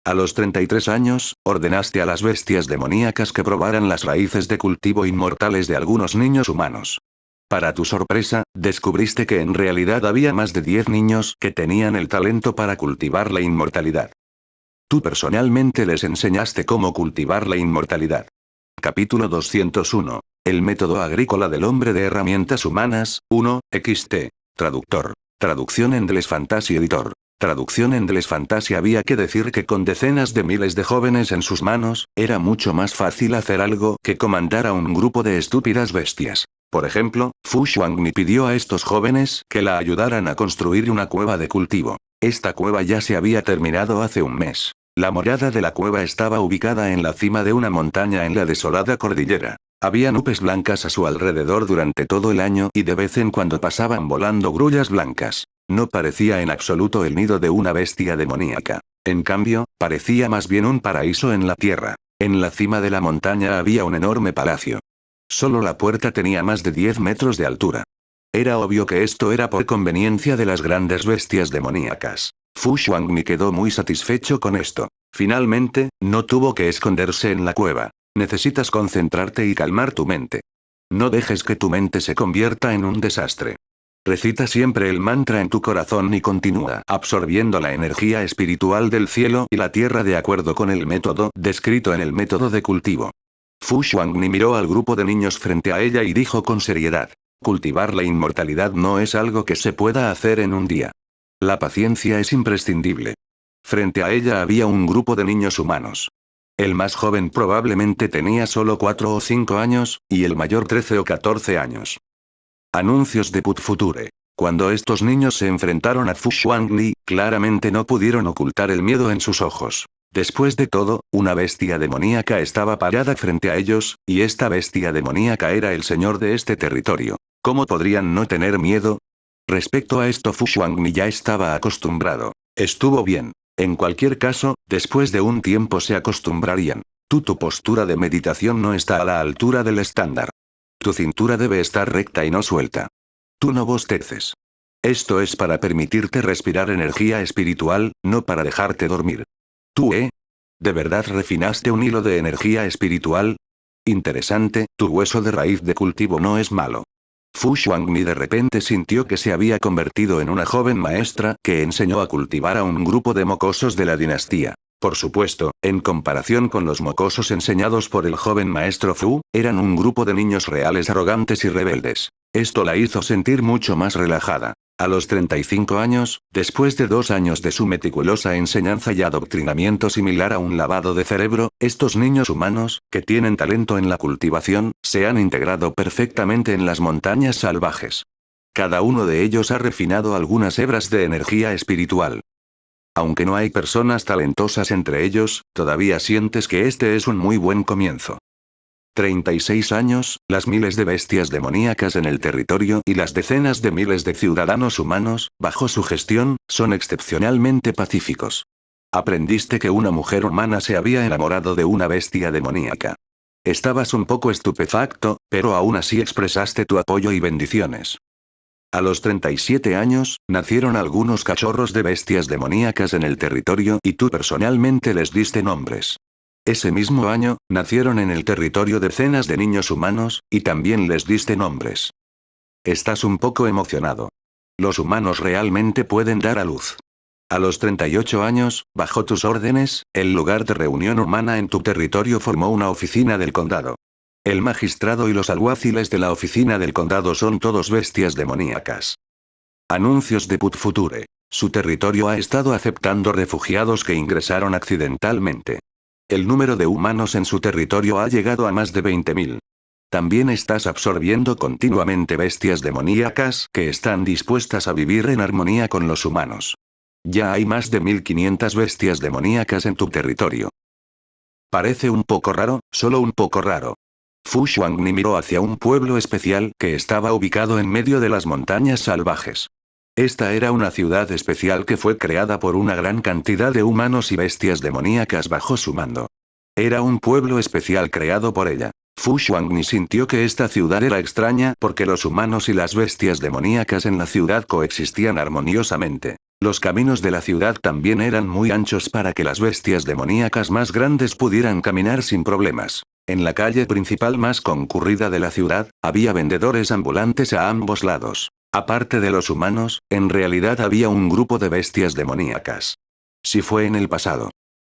A los 33 años, ordenaste a las bestias demoníacas que probaran las raíces de cultivo inmortales de algunos niños humanos. Para tu sorpresa, descubriste que en realidad había más de 10 niños que tenían el talento para cultivar la inmortalidad. Tú personalmente les enseñaste cómo cultivar la inmortalidad. Capítulo 201. El método agrícola del hombre de herramientas humanas, 1, XT. Traductor. Traducción en Deles Fantasy Editor. Traducción en Deles Fantasy. Había que decir que con decenas de miles de jóvenes en sus manos, era mucho más fácil hacer algo que comandar a un grupo de estúpidas bestias. Por ejemplo, Fu Xuangni pidió a estos jóvenes que la ayudaran a construir una cueva de cultivo. Esta cueva ya se había terminado hace un mes. La morada de la cueva estaba ubicada en la cima de una montaña en la desolada cordillera. Había nubes blancas a su alrededor durante todo el año y de vez en cuando pasaban volando grullas blancas. No parecía en absoluto el nido de una bestia demoníaca. En cambio, parecía más bien un paraíso en la tierra. En la cima de la montaña había un enorme palacio. Solo la puerta tenía más de 10 metros de altura. Era obvio que esto era por conveniencia de las grandes bestias demoníacas. Fu Xuangni quedó muy satisfecho con esto. Finalmente, no tuvo que esconderse en la cueva. Necesitas concentrarte y calmar tu mente. No dejes que tu mente se convierta en un desastre. Recita siempre el mantra en tu corazón y continúa absorbiendo la energía espiritual del cielo y la tierra de acuerdo con el método descrito en el método de cultivo. Fu Xuangni miró al grupo de niños frente a ella y dijo con seriedad. Cultivar la inmortalidad no es algo que se pueda hacer en un día. La paciencia es imprescindible. Frente a ella había un grupo de niños humanos. El más joven probablemente tenía solo 4 o 5 años, y el mayor 13 o 14 años. Anuncios de Put Future. Cuando estos niños se enfrentaron a Fu Xuangli, claramente no pudieron ocultar el miedo en sus ojos. Después de todo, una bestia demoníaca estaba parada frente a ellos, y esta bestia demoníaca era el señor de este territorio. ¿Cómo podrían no tener miedo? Respecto a esto, Fu Xuangni ya estaba acostumbrado. Estuvo bien. En cualquier caso, después de un tiempo se acostumbrarían. Tu postura de meditación no está a la altura del estándar. Tu cintura debe estar recta y no suelta. Tú no bosteces. Esto es para permitirte respirar energía espiritual, no para dejarte dormir. Tú, ¿de verdad refinaste un hilo de energía espiritual? Interesante, tu hueso de raíz de cultivo no es malo. Fu Xuangni de repente sintió que se había convertido en una joven maestra que enseñó a cultivar a un grupo de mocosos de la dinastía. Por supuesto, en comparación con los mocosos enseñados por el joven maestro Fu, eran un grupo de niños reales arrogantes y rebeldes. Esto la hizo sentir mucho más relajada. A los 35 años, después de 2 años de su meticulosa enseñanza y adoctrinamiento similar a un lavado de cerebro, estos niños humanos, que tienen talento en la cultivación, se han integrado perfectamente en las montañas salvajes. Cada uno de ellos ha refinado algunas hebras de energía espiritual. Aunque no hay personas talentosas entre ellos, todavía sientes que este es un muy buen comienzo. 36 años, las miles de bestias demoníacas en el territorio y las decenas de miles de ciudadanos humanos, bajo su gestión, son excepcionalmente pacíficos. Aprendiste que una mujer humana se había enamorado de una bestia demoníaca. Estabas un poco estupefacto, pero aún así expresaste tu apoyo y bendiciones. A los 37 años, nacieron algunos cachorros de bestias demoníacas en el territorio y tú personalmente les diste nombres. Ese mismo año, nacieron en el territorio decenas de niños humanos, y también les diste nombres. Estás un poco emocionado. Los humanos realmente pueden dar a luz. A los 38 años, bajo tus órdenes, el lugar de reunión humana en tu territorio formó una oficina del condado. El magistrado y los alguaciles de la oficina del condado son todos bestias demoníacas. Anuncios de Put Future. Su territorio ha estado aceptando refugiados que ingresaron accidentalmente. El número de humanos en su territorio ha llegado a más de 20.000. También estás absorbiendo continuamente bestias demoníacas que están dispuestas a vivir en armonía con los humanos. Ya hay más de 1.500 bestias demoníacas en tu territorio. Parece un poco raro, solo un poco raro. Fu Xuangni miró hacia un pueblo especial que estaba ubicado en medio de las montañas salvajes. Esta era una ciudad especial que fue creada por una gran cantidad de humanos y bestias demoníacas bajo su mando. Era un pueblo especial creado por ella. Fu Xuangni sintió que esta ciudad era extraña porque los humanos y las bestias demoníacas en la ciudad coexistían armoniosamente. Los caminos de la ciudad también eran muy anchos para que las bestias demoníacas más grandes pudieran caminar sin problemas. En la calle principal más concurrida de la ciudad, había vendedores ambulantes a ambos lados. Aparte de los humanos, en realidad había un grupo de bestias demoníacas. Si fue en el pasado.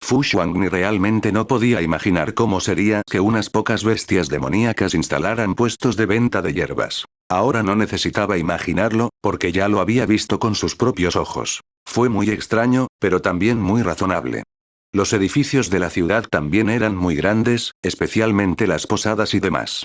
Fu Xuangni realmente no podía imaginar cómo sería que unas pocas bestias demoníacas instalaran puestos de venta de hierbas. Ahora no necesitaba imaginarlo, porque ya lo había visto con sus propios ojos. Fue muy extraño, pero también muy razonable. Los edificios de la ciudad también eran muy grandes, especialmente las posadas y demás.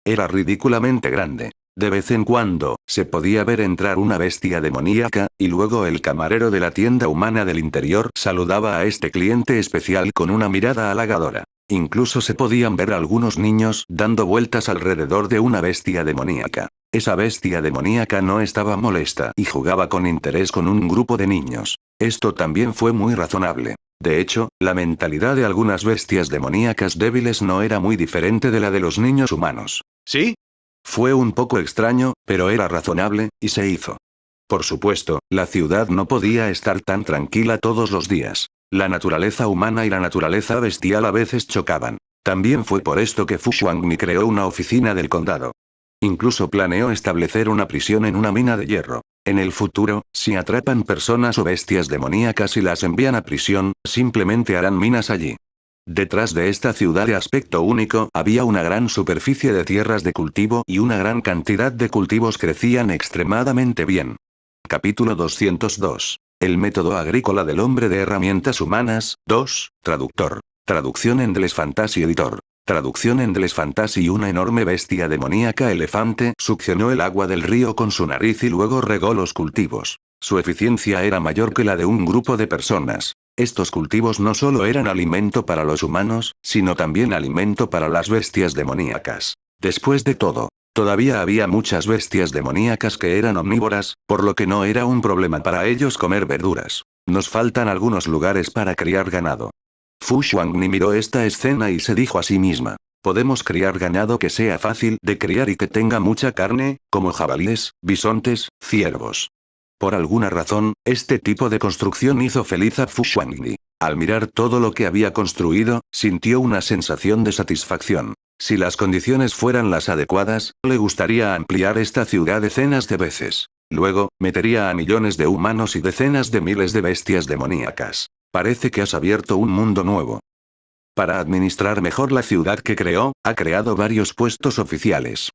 Era ridículamente grande. De vez en cuando, se podía ver entrar una bestia demoníaca, y luego el camarero de la tienda humana del interior saludaba a este cliente especial con una mirada halagadora. Incluso se podían ver algunos niños dando vueltas alrededor de una bestia demoníaca. Esa bestia demoníaca no estaba molesta y jugaba con interés con un grupo de niños. Esto también fue muy razonable. De hecho, la mentalidad de algunas bestias demoníacas débiles no era muy diferente de la de los niños humanos. ¿Sí? Fue un poco extraño, pero era razonable, y se hizo. Por supuesto, la ciudad no podía estar tan tranquila todos los días. La naturaleza humana y la naturaleza bestial a veces chocaban. También fue por esto que Fu Xuangni creó una oficina del condado. Incluso planeó establecer una prisión en una mina de hierro. En el futuro, si atrapan personas o bestias demoníacas y las envían a prisión, simplemente harán minas allí. Detrás de esta ciudad de aspecto único había una gran superficie de tierras de cultivo y una gran cantidad de cultivos crecían extremadamente bien. Capítulo 202. El método agrícola del hombre de herramientas humanas. 2. Traductor. Traducción en Deles Fantasy Editor. Traducción en Deles Fantasy. Una enorme bestia demoníaca elefante succionó el agua del río con su nariz y luego regó los cultivos. Su eficiencia era mayor que la de un grupo de personas. Estos cultivos no solo eran alimento para los humanos, sino también alimento para las bestias demoníacas. Después de todo, todavía había muchas bestias demoníacas que eran omnívoras, por lo que no era un problema para ellos comer verduras. Nos faltan algunos lugares para criar ganado. Fu Xuangni miró esta escena y se dijo a sí misma: podemos criar ganado que sea fácil de criar y que tenga mucha carne, como jabalíes, bisontes, ciervos. Por alguna razón, este tipo de construcción hizo feliz a Fu Xuangni. Al mirar todo lo que había construido, sintió una sensación de satisfacción. Si las condiciones fueran las adecuadas, le gustaría ampliar esta ciudad decenas de veces. Luego, metería a millones de humanos y decenas de miles de bestias demoníacas. Parece que has abierto un mundo nuevo. Para administrar mejor la ciudad que creó, ha creado varios puestos oficiales.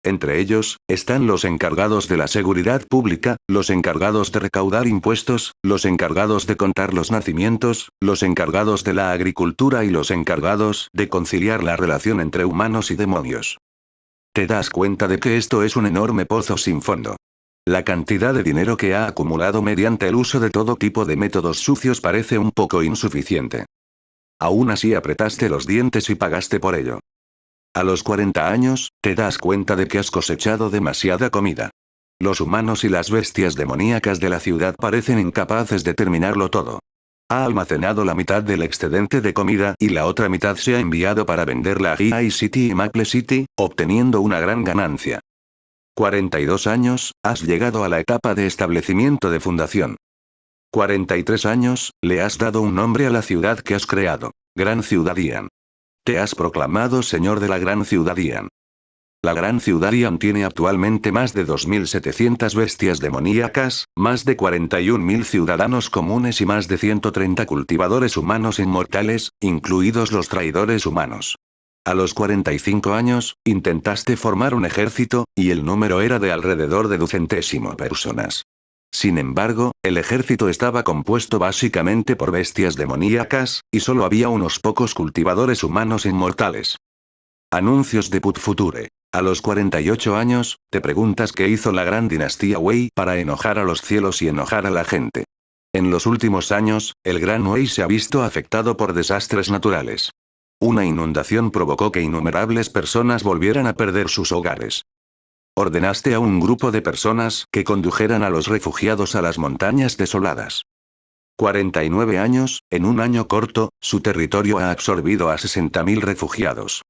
Entre ellos, están los encargados de la seguridad pública, los encargados de recaudar impuestos, los encargados de contar los nacimientos, los encargados de la agricultura y los encargados de conciliar la relación entre humanos y demonios. Te das cuenta de que esto es un enorme pozo sin fondo. La cantidad de dinero que ha acumulado mediante el uso de todo tipo de métodos sucios parece un poco insuficiente. Aún así apretaste los dientes y pagaste por ello. A los 40 años, te das cuenta de que has cosechado demasiada comida. Los humanos y las bestias demoníacas de la ciudad parecen incapaces de terminarlo todo. Ha almacenado la mitad del excedente de comida y la otra mitad se ha enviado para venderla a High City y Maple City, obteniendo una gran ganancia. 42 años, has llegado a la etapa de establecimiento de fundación. 43 años, le has dado un nombre a la ciudad que has creado. Gran Ciudad Ian. Te has proclamado señor de la Gran Ciudad Ian. La Gran Ciudad Ian tiene actualmente más de 2.700 bestias demoníacas, más de 41.000 ciudadanos comunes y más de 130 cultivadores humanos inmortales, incluidos los traidores humanos. A los 45 años, intentaste formar un ejército, y el número era de alrededor de 200 personas. Sin embargo, el ejército estaba compuesto básicamente por bestias demoníacas, y solo había unos pocos cultivadores humanos inmortales. Anuncios de Put Future. A los 48 años, te preguntas qué hizo la gran dinastía Wei para enojar a los cielos y enojar a la gente. En los últimos años, el gran Wei se ha visto afectado por desastres naturales. Una inundación provocó que innumerables personas volvieran a perder sus hogares. Ordenaste a un grupo de personas que condujeran a los refugiados a las montañas desoladas. 49 años, en un año corto, su territorio ha absorbido a 60.000 refugiados.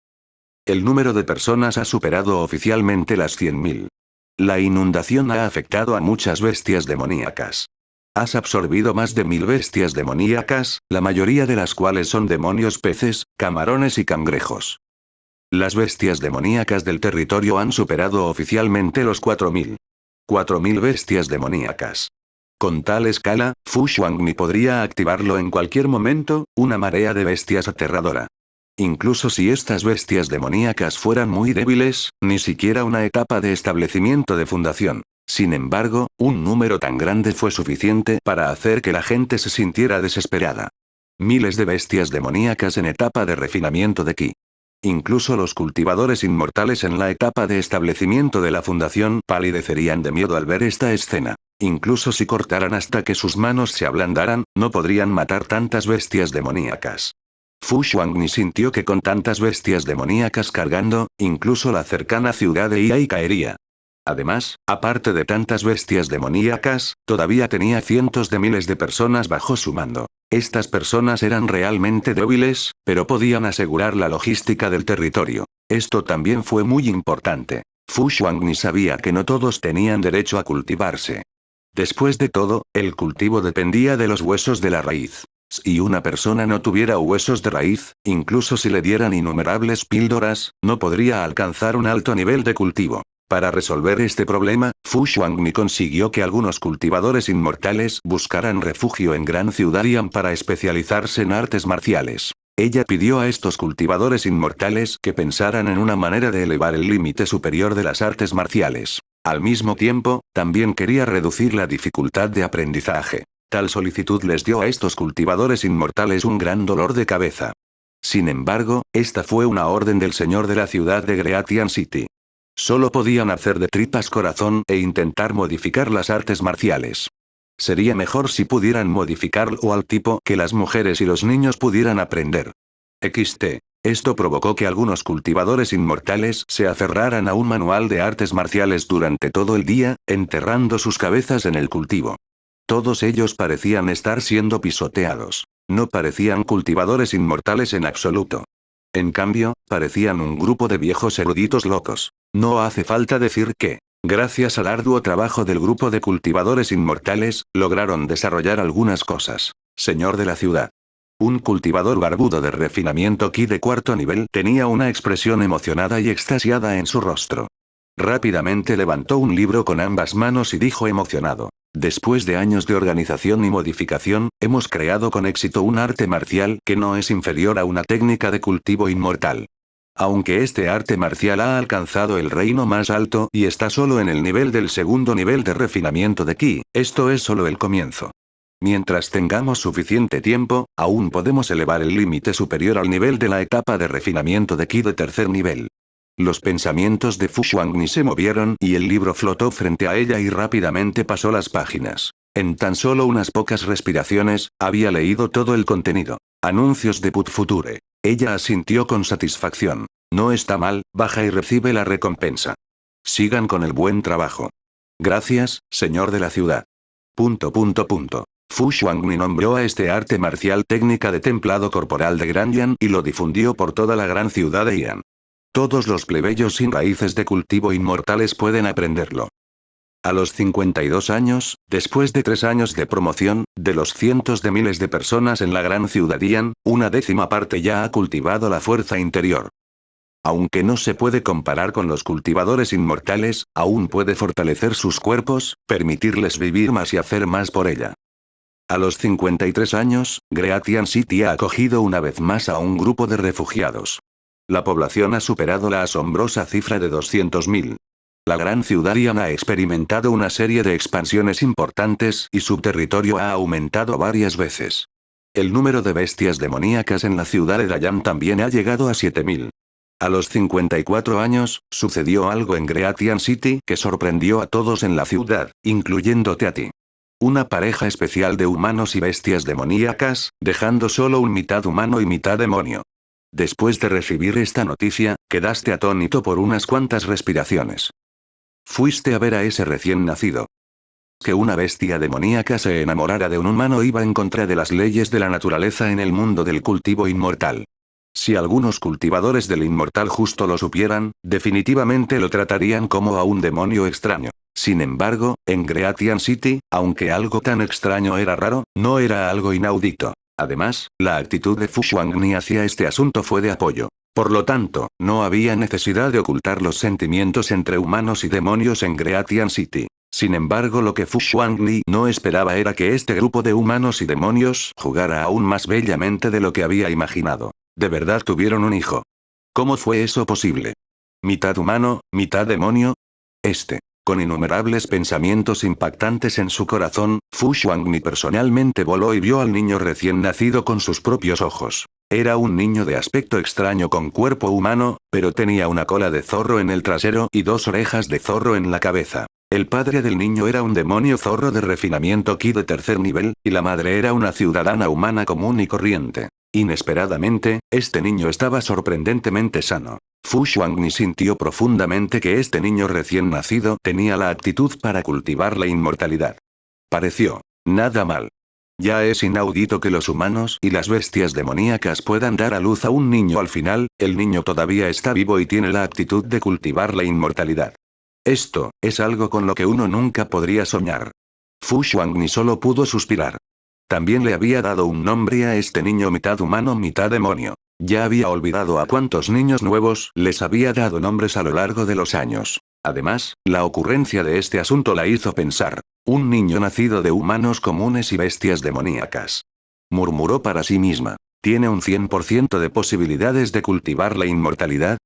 El número de personas ha superado oficialmente las 100.000. La inundación ha afectado a muchas bestias demoníacas. Has absorbido más de 1.000 bestias demoníacas, la mayoría de las cuales son demonios peces, camarones y cangrejos. Las bestias demoníacas del territorio han superado oficialmente los 4.000. 4.000 bestias demoníacas. Con tal escala, Fu Xuangni podría activarlo en cualquier momento, una marea de bestias aterradora. Incluso si estas bestias demoníacas fueran muy débiles, ni siquiera una etapa de establecimiento de fundación. Sin embargo, un número tan grande fue suficiente para hacer que la gente se sintiera desesperada. Miles de bestias demoníacas en etapa de refinamiento de ki. Incluso los cultivadores inmortales en la etapa de establecimiento de la fundación palidecerían de miedo al ver esta escena. Incluso si cortaran hasta que sus manos se ablandaran, no podrían matar tantas bestias demoníacas. Fu Xuangni sintió que con tantas bestias demoníacas cargando, incluso la cercana ciudad de Iai caería. Además, aparte de tantas bestias demoníacas, todavía tenía cientos de miles de personas bajo su mando. Estas personas eran realmente débiles, pero podían asegurar la logística del territorio. Esto también fue muy importante. Fu Xuangni sabía que no todos tenían derecho a cultivarse. Después de todo, el cultivo dependía de los huesos de la raíz. Si una persona no tuviera huesos de raíz, incluso si le dieran innumerables píldoras, no podría alcanzar un alto nivel de cultivo. Para resolver este problema, Fu Xuangni consiguió que algunos cultivadores inmortales buscaran refugio en Gran Ciudadian para especializarse en artes marciales. Ella pidió a estos cultivadores inmortales que pensaran en una manera de elevar el límite superior de las artes marciales. Al mismo tiempo, también quería reducir la dificultad de aprendizaje. Tal solicitud les dio a estos cultivadores inmortales un gran dolor de cabeza. Sin embargo, esta fue una orden del señor de la ciudad de Greatian City. Solo podían hacer de tripas corazón e intentar modificar las artes marciales. Sería mejor si pudieran modificarlo al tipo que las mujeres y los niños pudieran aprender. XT. Esto provocó que algunos cultivadores inmortales se aferraran a un manual de artes marciales durante todo el día, enterrando sus cabezas en el cultivo. Todos ellos parecían estar siendo pisoteados. No parecían cultivadores inmortales en absoluto. En cambio, parecían un grupo de viejos eruditos locos. No hace falta decir que, gracias al arduo trabajo del grupo de cultivadores inmortales, lograron desarrollar algunas cosas. Señor de la ciudad. Un cultivador barbudo de refinamiento Ki de cuarto nivel tenía una expresión emocionada y extasiada en su rostro. Rápidamente levantó un libro con ambas manos y dijo emocionado. Después de años de organización y modificación, hemos creado con éxito un arte marcial que no es inferior a una técnica de cultivo inmortal. Aunque este arte marcial ha alcanzado el reino más alto y está solo en el nivel del segundo nivel de refinamiento de Ki, esto es solo el comienzo. Mientras tengamos suficiente tiempo, aún podemos elevar el límite superior al nivel de la etapa de refinamiento de Ki de tercer nivel. Los pensamientos de Fu Xuangni se movieron y el libro flotó frente a ella y rápidamente pasó las páginas. En tan solo unas pocas respiraciones, había leído todo el contenido. Anuncios de Put Future. Ella asintió con satisfacción. No está mal, baja y recibe la recompensa. Sigan con el buen trabajo. Gracias, señor de la ciudad. Fu Xuangni nombró a este arte marcial técnica de templado corporal de Granyan y lo difundió por toda la gran ciudad de Ian. Todos los plebeyos sin raíces de cultivo inmortales pueden aprenderlo. A los 52 años, después de 3 años de promoción, de los cientos de miles de personas en la gran ciudad Ian, una décima parte ya ha cultivado la fuerza interior. Aunque no se puede comparar con los cultivadores inmortales, aún puede fortalecer sus cuerpos, permitirles vivir más y hacer más por ella. A los 53 años, Greatian City ha acogido una vez más a un grupo de refugiados. La población ha superado la asombrosa cifra de 200.000. La gran ciudad Ian ha experimentado una serie de expansiones importantes y su territorio ha aumentado varias veces. El número de bestias demoníacas en la ciudad de Dayan también ha llegado a 7.000. A los 54 años, sucedió algo en Greatian City que sorprendió a todos en la ciudad, incluyéndote a ti. Una pareja especial de humanos y bestias demoníacas, dejando solo un mitad humano y mitad demonio. Después de recibir esta noticia, quedaste atónito por unas cuantas respiraciones. Fuiste a ver a ese recién nacido. Que una bestia demoníaca se enamorara de un humano iba en contra de las leyes de la naturaleza en el mundo del cultivo inmortal. Si algunos cultivadores del inmortal justo lo supieran, definitivamente lo tratarían como a un demonio extraño. Sin embargo, en Greatian City, aunque algo tan extraño era raro, no era algo inaudito. Además, la actitud de Fu Xuangni hacia este asunto fue de apoyo. Por lo tanto, no había necesidad de ocultar los sentimientos entre humanos y demonios en Greatian City. Sin embargo, lo que Fu Xuangni no esperaba era que este grupo de humanos y demonios jugara aún más bellamente de lo que había imaginado. ¿De verdad tuvieron un hijo? ¿Cómo fue eso posible? ¿Mitad humano, mitad demonio? Con innumerables pensamientos impactantes en su corazón, Fu Xuangni personalmente voló y vio al niño recién nacido con sus propios ojos. Era un niño de aspecto extraño con cuerpo humano, pero tenía una cola de zorro en el trasero y 2 orejas de zorro en la cabeza. El padre del niño era un demonio zorro de refinamiento Ki de tercer nivel, y la madre era una ciudadana humana común y corriente. Inesperadamente, este niño estaba sorprendentemente sano. Fu Xuangni sintió profundamente que este niño recién nacido tenía la aptitud para cultivar la inmortalidad. Pareció nada mal. Ya es inaudito que los humanos y las bestias demoníacas puedan dar a luz a un niño al final, el niño todavía está vivo y tiene la aptitud de cultivar la inmortalidad. Esto, es algo con lo que uno nunca podría soñar. Fu Xuangni solo pudo suspirar. También le había dado un nombre a este niño mitad humano mitad demonio. Ya había olvidado a cuántos niños nuevos les había dado nombres a lo largo de los años. Además, la ocurrencia de este asunto la hizo pensar. Un niño nacido de humanos comunes y bestias demoníacas. Murmuró para sí misma. ¿Tiene un 100% de posibilidades de cultivar la inmortalidad?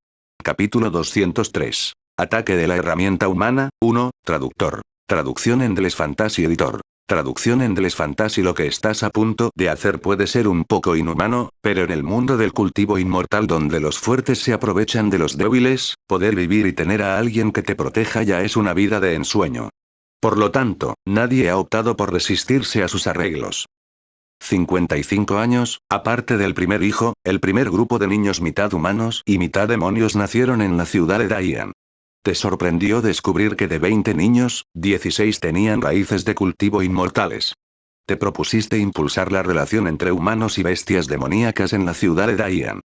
Capítulo 203. Ataque de la herramienta humana, 1, traductor. Traducción en Endless Fantasy Editor. Traducción en Endless Fantasy. Lo que estás a punto de hacer puede ser un poco inhumano, pero en el mundo del cultivo inmortal donde los fuertes se aprovechan de los débiles, poder vivir y tener a alguien que te proteja ya es una vida de ensueño. Por lo tanto, nadie ha optado por resistirse a sus arreglos. 55 años, aparte del primer hijo, el primer grupo de niños mitad humanos y mitad demonios nacieron en la ciudad de Daian. ¿Te sorprendió descubrir que de 20 niños, 16 tenían raíces de cultivo inmortales? Te propusiste impulsar la relación entre humanos y bestias demoníacas en la ciudad de Daian.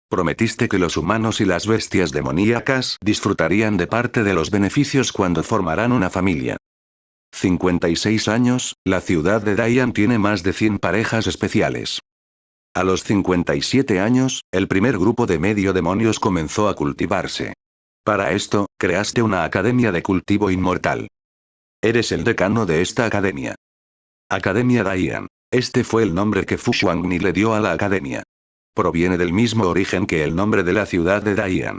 Prometiste que los humanos y las bestias demoníacas disfrutarían de parte de los beneficios cuando formarán una familia. 56 años, la ciudad de Daian tiene más de 100 parejas especiales. A los 57 años, el primer grupo de medio demonios comenzó a cultivarse. Para esto, creaste una academia de cultivo inmortal. Eres el decano de esta academia. Academia Daian. Este fue el nombre que Fu Xuangni le dio a la academia. Proviene del mismo origen que el nombre de la ciudad de Daian.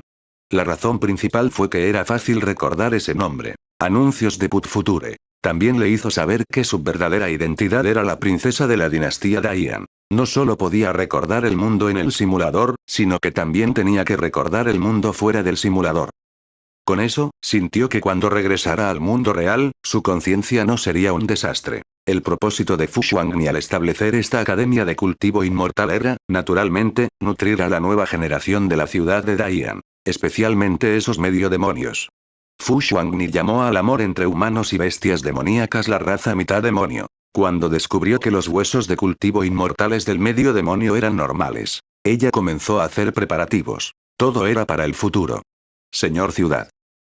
La razón principal fue que era fácil recordar ese nombre. Anuncios de Put Future. También le hizo saber que su verdadera identidad era la princesa de la dinastía Daian. No solo podía recordar el mundo en el simulador, sino que también tenía que recordar el mundo fuera del simulador. Con eso, sintió que cuando regresara al mundo real, su conciencia no sería un desastre. El propósito de Fu Xuangni al establecer esta academia de cultivo inmortal era, naturalmente, nutrir a la nueva generación de la ciudad de Daian. Especialmente esos medio demonios. Fu Xuangni llamó al amor entre humanos y bestias demoníacas la raza mitad demonio. Cuando descubrió que los huesos de cultivo inmortales del medio demonio eran normales, ella comenzó a hacer preparativos. Todo era para el futuro. Señor Ciudad.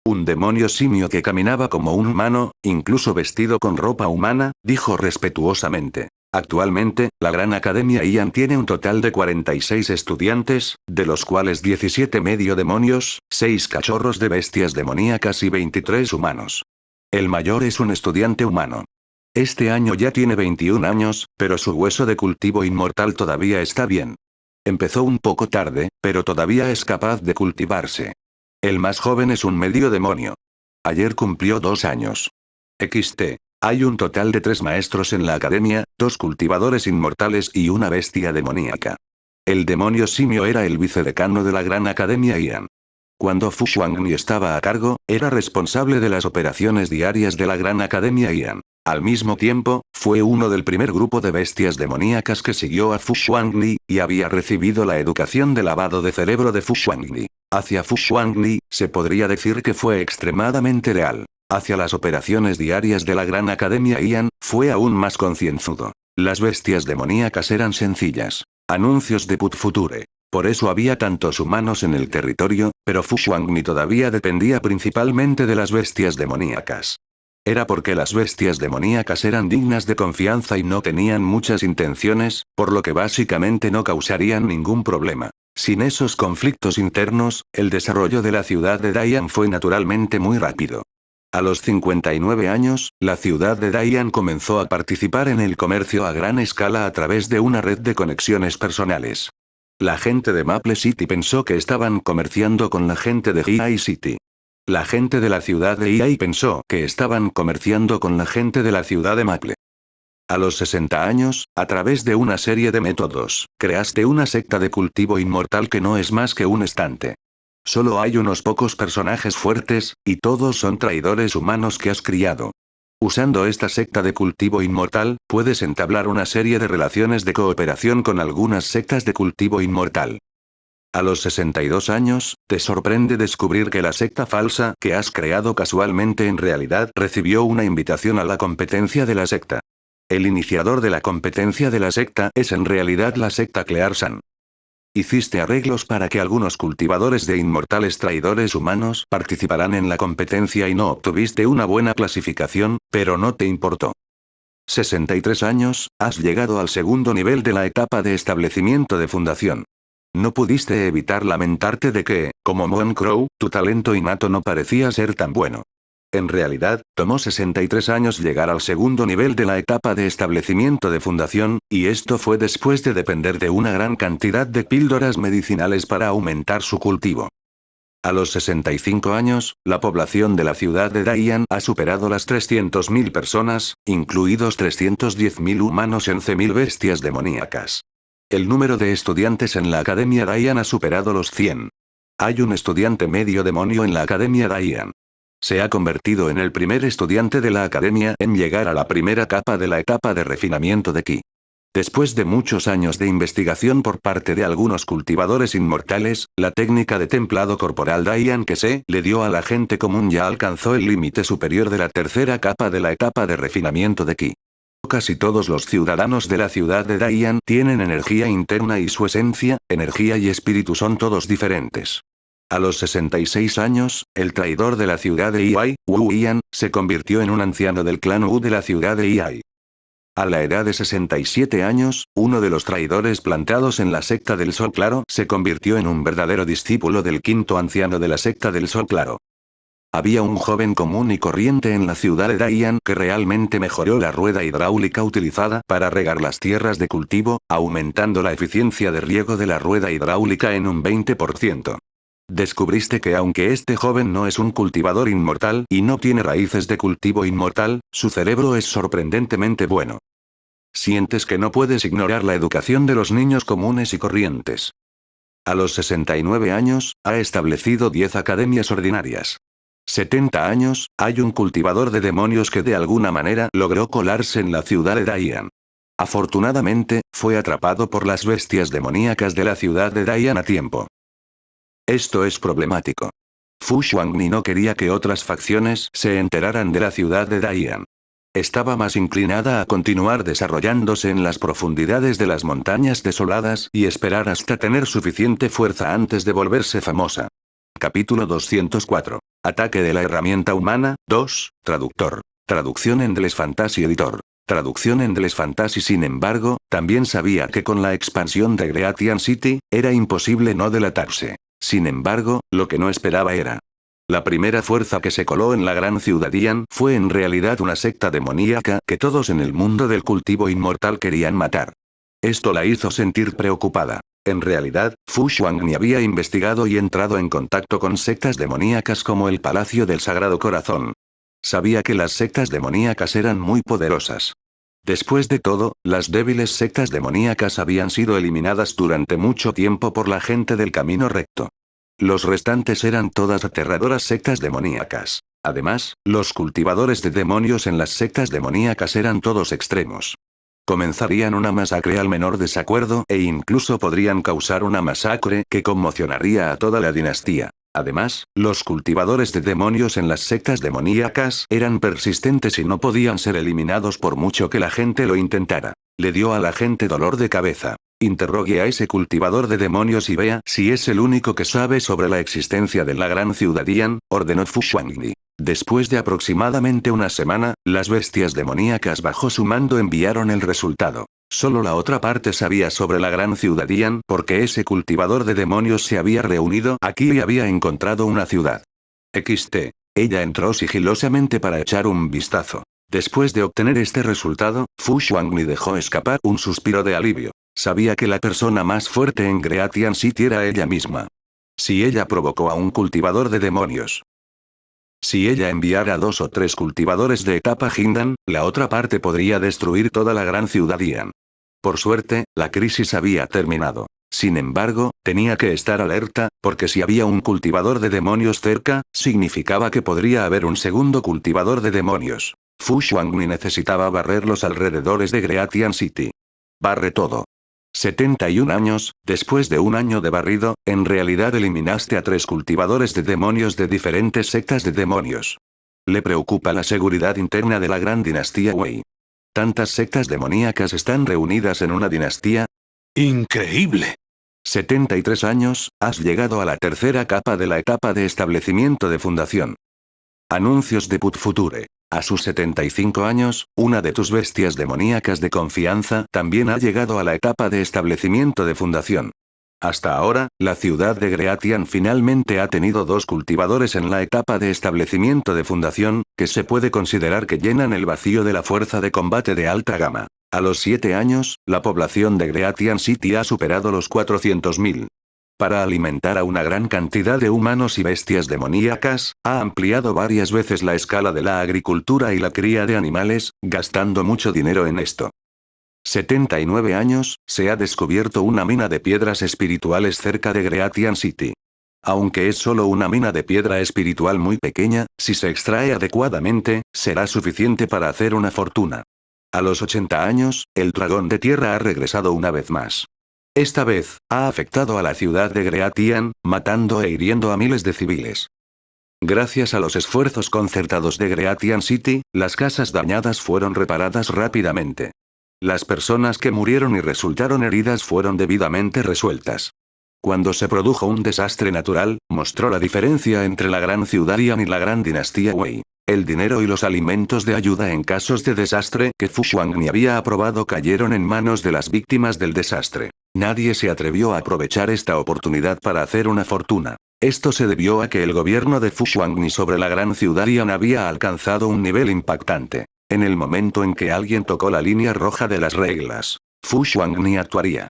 Un demonio simio que caminaba como un humano, incluso vestido con ropa humana, dijo respetuosamente. Actualmente, la Gran Academia Ian tiene un total de 46 estudiantes, de los cuales 17 medio demonios, 6 cachorros de bestias demoníacas y 23 humanos. El mayor es un estudiante humano. Este año ya tiene 21 años, pero su hueso de cultivo inmortal todavía está bien. Empezó un poco tarde, pero todavía es capaz de cultivarse. El más joven es un medio demonio. Ayer cumplió 2 años. XT. Hay un total de 3 maestros en la academia, 2 cultivadores inmortales y una bestia demoníaca. El demonio simio era el vicedecano de la Gran Academia Ian. Cuando Fu Xuangni estaba a cargo, era responsable de las operaciones diarias de la Gran Academia Ian. Al mismo tiempo, fue uno del primer grupo de bestias demoníacas que siguió a Fu Xuangni, y había recibido la educación de lavado de cerebro de Fu Xuangni. Hacia Fu Xuangni, se podría decir que fue extremadamente leal. Hacia las operaciones diarias de la Gran Academia Ian, fue aún más concienzudo. Las bestias demoníacas eran sencillas. Anuncios de Put Future. Por eso había tantos humanos en el territorio, pero Fu Xuangni todavía dependía principalmente de las bestias demoníacas. Era porque las bestias demoníacas eran dignas de confianza y no tenían muchas intenciones, por lo que básicamente no causarían ningún problema. Sin esos conflictos internos, el desarrollo de la ciudad de Daian fue naturalmente muy rápido. A los 59 años, la ciudad de Daian comenzó a participar en el comercio a gran escala a través de una red de conexiones personales. La gente de Maple City pensó que estaban comerciando con la gente de Hiai City. La gente de la ciudad de Hiai pensó que estaban comerciando con la gente de la ciudad de Maple. A los 60 años, a través de una serie de métodos, creaste una secta de cultivo inmortal que no es más que un estante. Solo hay unos pocos personajes fuertes, y todos son traidores humanos que has criado. Usando esta secta de cultivo inmortal, puedes entablar una serie de relaciones de cooperación con algunas sectas de cultivo inmortal. A los 62 años, te sorprende descubrir que la secta falsa que has creado casualmente en realidad recibió una invitación a la competencia de la secta. El iniciador de la competencia de la secta es en realidad la secta Clearsan. Hiciste arreglos para que algunos cultivadores de inmortales traidores humanos participaran en la competencia y no obtuviste una buena clasificación, pero no te importó. 63 años, has llegado al segundo nivel de la etapa de establecimiento de fundación. No pudiste evitar lamentarte de que, como Moon Crow, tu talento innato no parecía ser tan bueno. En realidad, tomó 63 años llegar al segundo nivel de la etapa de establecimiento de fundación, y esto fue después de depender de una gran cantidad de píldoras medicinales para aumentar su cultivo. A los 65 años, la población de la ciudad de Daian ha superado las 300.000 personas, incluidos 310.000 humanos y 11.000 bestias demoníacas. El número de estudiantes en la Academia Daian ha superado los 100. Hay un estudiante medio demonio en la Academia Daian. Se ha convertido en el primer estudiante de la Academia en llegar a la primera capa de la etapa de refinamiento de Ki. Después de muchos años de investigación por parte de algunos cultivadores inmortales, la técnica de templado corporal Daian que se le dio a la gente común ya alcanzó el límite superior de la tercera capa de la etapa de refinamiento de Ki. Casi todos los ciudadanos de la ciudad de Daian tienen energía interna y su esencia, energía y espíritu son todos diferentes. A los 66 años, el traidor de la ciudad de Iai, Wu Yan, se convirtió en un anciano del clan Wu de la ciudad de Iai. A la edad de 67 años, uno de los traidores plantados en la secta del Sol Claro se convirtió en un verdadero discípulo del quinto anciano de la secta del Sol Claro. Había un joven común y corriente en la ciudad de Daian que realmente mejoró la rueda hidráulica utilizada para regar las tierras de cultivo, aumentando la eficiencia de riego de la rueda hidráulica en un 20%. Descubriste que aunque este joven no es un cultivador inmortal y no tiene raíces de cultivo inmortal, su cerebro es sorprendentemente bueno. Sientes que no puedes ignorar la educación de los niños comunes y corrientes. A los 69 años, ha establecido 10 academias ordinarias. 70 años, hay un cultivador de demonios que de alguna manera logró colarse en la ciudad de Daian. Afortunadamente, fue atrapado por las bestias demoníacas de la ciudad de Daian a tiempo. Esto es problemático. Fu Xuangni no quería que otras facciones se enteraran de la ciudad de Daian. Estaba más inclinada a continuar desarrollándose en las profundidades de las montañas desoladas y esperar hasta tener suficiente fuerza antes de volverse famosa. Capítulo 204. Ataque de la herramienta humana, 2, traductor. Traducción Endless Fantasy Editor. Traducción Endless Fantasy. Sin embargo, también sabía que con la expansión de Greatian City, era imposible no delatarse. Sin embargo, lo que no esperaba era. La primera fuerza que se coló en la gran ciudad Ian fue en realidad una secta demoníaca que todos en el mundo del cultivo inmortal querían matar. Esto la hizo sentir preocupada. En realidad, Fu Xuangni había investigado y entrado en contacto con sectas demoníacas como el Palacio del Sagrado Corazón. Sabía que las sectas demoníacas eran muy poderosas. Después de todo, las débiles sectas demoníacas habían sido eliminadas durante mucho tiempo por la gente del camino recto. Los restantes eran todas aterradoras sectas demoníacas. Además, los cultivadores de demonios en las sectas demoníacas eran todos extremos. Comenzarían una masacre al menor desacuerdo e incluso podrían causar una masacre que conmocionaría a toda la dinastía. Además, los cultivadores de demonios en las sectas demoníacas eran persistentes y no podían ser eliminados por mucho que la gente lo intentara. Le dio a la gente dolor de cabeza. Interrogue a ese cultivador de demonios y vea si es el único que sabe sobre la existencia de la gran ciudad Ian, ordenó Fu Xuangni. Después de aproximadamente una semana, las bestias demoníacas bajo su mando enviaron el resultado. Solo la otra parte sabía sobre la gran ciudad Ian porque ese cultivador de demonios se había reunido aquí y había encontrado una ciudad. XT. Ella entró sigilosamente para echar un vistazo. Después de obtener este resultado, Fu Xuangni dejó escapar un suspiro de alivio. Sabía que la persona más fuerte en Greatian City era ella misma. Si ella provocó a un cultivador de demonios. Si ella enviara 2 o 3 cultivadores de etapa Hindan, la otra parte podría destruir toda la gran ciudad Ian. Por suerte, la crisis había terminado. Sin embargo, tenía que estar alerta, porque si había un cultivador de demonios cerca, significaba que podría haber un segundo cultivador de demonios. Fu Xuangni necesitaba barrer los alrededores de Greatian City. Barre todo. 71 años, después de un año de barrido, en realidad eliminaste a 3 cultivadores de demonios de diferentes sectas de demonios. Le preocupa la seguridad interna de la gran dinastía Wei. ¿Tantas sectas demoníacas están reunidas en una dinastía? ¡Increíble! 73 años, has llegado a la tercera capa de la etapa de establecimiento de fundación. Anuncios de Put Future. A sus 75 años, una de tus bestias demoníacas de confianza también ha llegado a la etapa de establecimiento de fundación. Hasta ahora, la ciudad de Greatian finalmente ha tenido 2 cultivadores en la etapa de establecimiento de fundación, que se puede considerar que llenan el vacío de la fuerza de combate de alta gama. A los 7 años, la población de Greatian City ha superado los 400.000. Para alimentar a una gran cantidad de humanos y bestias demoníacas, ha ampliado varias veces la escala de la agricultura y la cría de animales, gastando mucho dinero en esto. 79 años, se ha descubierto una mina de piedras espirituales cerca de Greatian City. Aunque es solo una mina de piedra espiritual muy pequeña, si se extrae adecuadamente, será suficiente para hacer una fortuna. A los 80 años, el dragón de tierra ha regresado una vez más. Esta vez, ha afectado a la ciudad de Greatian, matando e hiriendo a miles de civiles. Gracias a los esfuerzos concertados de Greatian City, las casas dañadas fueron reparadas rápidamente. Las personas que murieron y resultaron heridas fueron debidamente resueltas. Cuando se produjo un desastre natural, mostró la diferencia entre la gran ciudad Yan y la gran dinastía Wei. El dinero y los alimentos de ayuda en casos de desastre que Fu Xuanni había aprobado cayeron en manos de las víctimas del desastre. Nadie se atrevió a aprovechar esta oportunidad para hacer una fortuna. Esto se debió a que el gobierno de Fu Xuanni sobre la gran ciudad Yan había alcanzado un nivel impactante. En el momento en que alguien tocó la línea roja de las reglas, Fu Xuanni actuaría.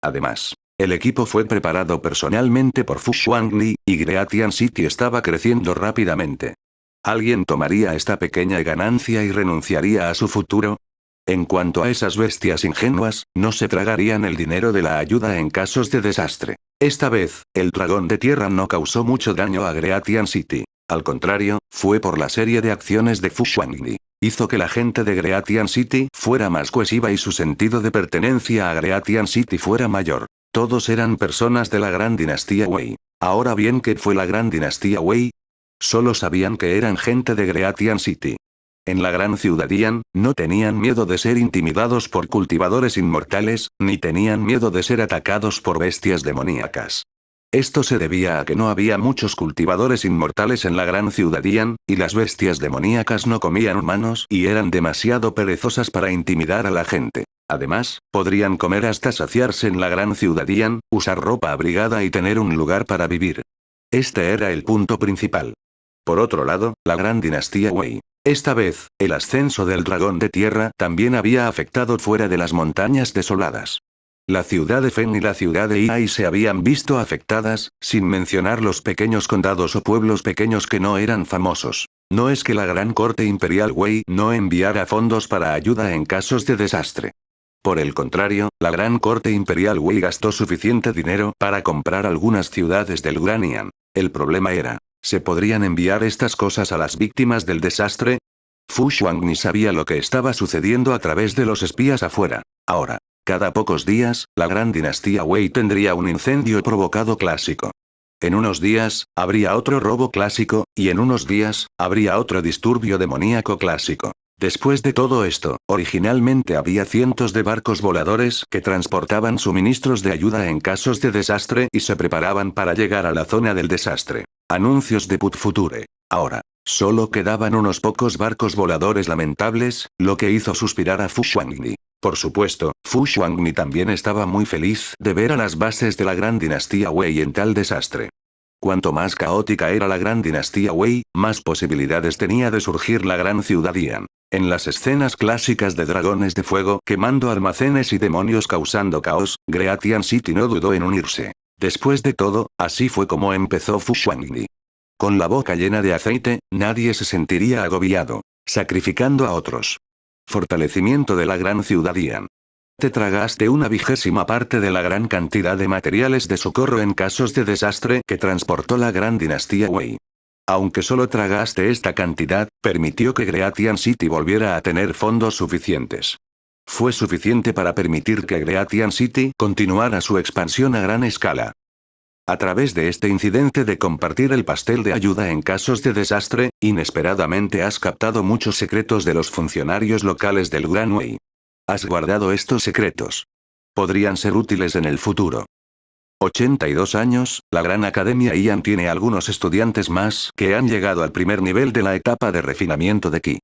Además, el equipo fue preparado personalmente por Fu Xuanni, y Greatian City estaba creciendo rápidamente. ¿Alguien tomaría esta pequeña ganancia y renunciaría a su futuro? En cuanto a esas bestias ingenuas, no se tragarían el dinero de la ayuda en casos de desastre. Esta vez, el dragón de tierra no causó mucho daño a Greatian City. Al contrario, fue por la serie de acciones de Fu Xuanni. Hizo que la gente de Greatian City fuera más cohesiva y su sentido de pertenencia a Greatian City fuera mayor. Todos eran personas de la gran dinastía Wei. Ahora bien, ¿qué fue la gran dinastía Wei? Solo sabían que eran gente de Greatian City. En la gran ciudad Yan, no tenían miedo de ser intimidados por cultivadores inmortales, ni tenían miedo de ser atacados por bestias demoníacas. Esto se debía a que no había muchos cultivadores inmortales en la gran ciudad Yan, y las bestias demoníacas no comían humanos y eran demasiado perezosas para intimidar a la gente. Además, podrían comer hasta saciarse en la gran ciudad Yan, usar ropa abrigada y tener un lugar para vivir. Este era el punto principal. Por otro lado, la gran dinastía Wei. Esta vez, el ascenso del dragón de tierra también había afectado fuera de las montañas desoladas. La ciudad de Fen y la ciudad de Iai se habían visto afectadas, sin mencionar los pequeños condados o pueblos pequeños que no eran famosos. No es que la gran corte imperial Wei no enviara fondos para ayuda en casos de desastre. Por el contrario, la gran corte imperial Wei gastó suficiente dinero para comprar algunas ciudades del Gran Yan. El problema era, ¿se podrían enviar estas cosas a las víctimas del desastre? Fu Xuanni sabía lo que estaba sucediendo a través de los espías afuera. Ahora, cada pocos días, la gran dinastía Wei tendría un incendio provocado clásico. En unos días, habría otro robo clásico, y en unos días, habría otro disturbio demoníaco clásico. Después de todo esto, originalmente había cientos de barcos voladores que transportaban suministros de ayuda en casos de desastre y se preparaban para llegar a la zona del desastre. Anuncios de Put Future. Ahora, solo quedaban unos pocos barcos voladores lamentables, lo que hizo suspirar a Fu Xuanni. Por supuesto, Fu Xuanni también estaba muy feliz de ver a las bases de la gran dinastía Wei en tal desastre. Cuanto más caótica era la gran dinastía Wei, más posibilidades tenía de surgir la gran ciudad Yan. En las escenas clásicas de dragones de fuego quemando almacenes y demonios causando caos, Greatian City no dudó en unirse. Después de todo, así fue como empezó Fu Xuanni. Con la boca llena de aceite, nadie se sentiría agobiado, sacrificando a otros. Fortalecimiento de la gran ciudad Yan. Te tragaste una 20ª parte de la gran cantidad de materiales de socorro en casos de desastre que transportó la gran dinastía Wei. Aunque solo tragaste esta cantidad, permitió que Greatian City volviera a tener fondos suficientes. Fue suficiente para permitir que Greatian City continuara su expansión a gran escala. A través de este incidente de compartir el pastel de ayuda en casos de desastre, inesperadamente has captado muchos secretos de los funcionarios locales del Gran Wei. Has guardado estos secretos. Podrían ser útiles en el futuro. 82 años, la Gran Academia Yan tiene algunos estudiantes más que han llegado al primer nivel de la etapa de refinamiento de Ki.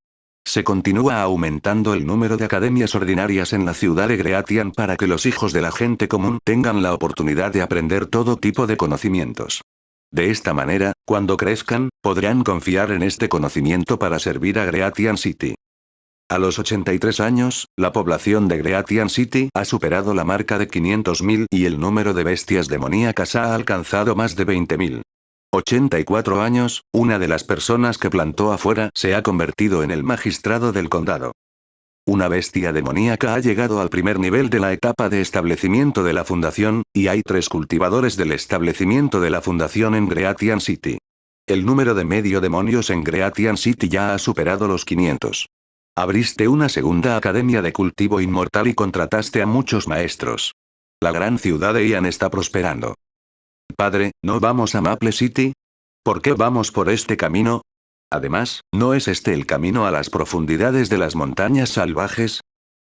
Se continúa aumentando el número de academias ordinarias en la ciudad de Greatian para que los hijos de la gente común tengan la oportunidad de aprender todo tipo de conocimientos. De esta manera, cuando crezcan, podrán confiar en este conocimiento para servir a Greatian City. A los 83 años, la población de Greatian City ha superado la marca de 500.000 y el número de bestias demoníacas ha alcanzado más de 20.000. 84 años, una de las personas que plantó afuera se ha convertido en el magistrado del condado. Una bestia demoníaca ha llegado al primer nivel de la etapa de establecimiento de la fundación, y hay 3 cultivadores del establecimiento de la fundación en Greatian City. El número de medio demonios en Greatian City ya ha superado los 500. Abriste una segunda academia de cultivo inmortal y contrataste a muchos maestros. La gran ciudad de Ian está prosperando. Padre, ¿no vamos a Maple City? ¿Por qué vamos por este camino? Además, ¿no es este el camino a las profundidades de las montañas salvajes?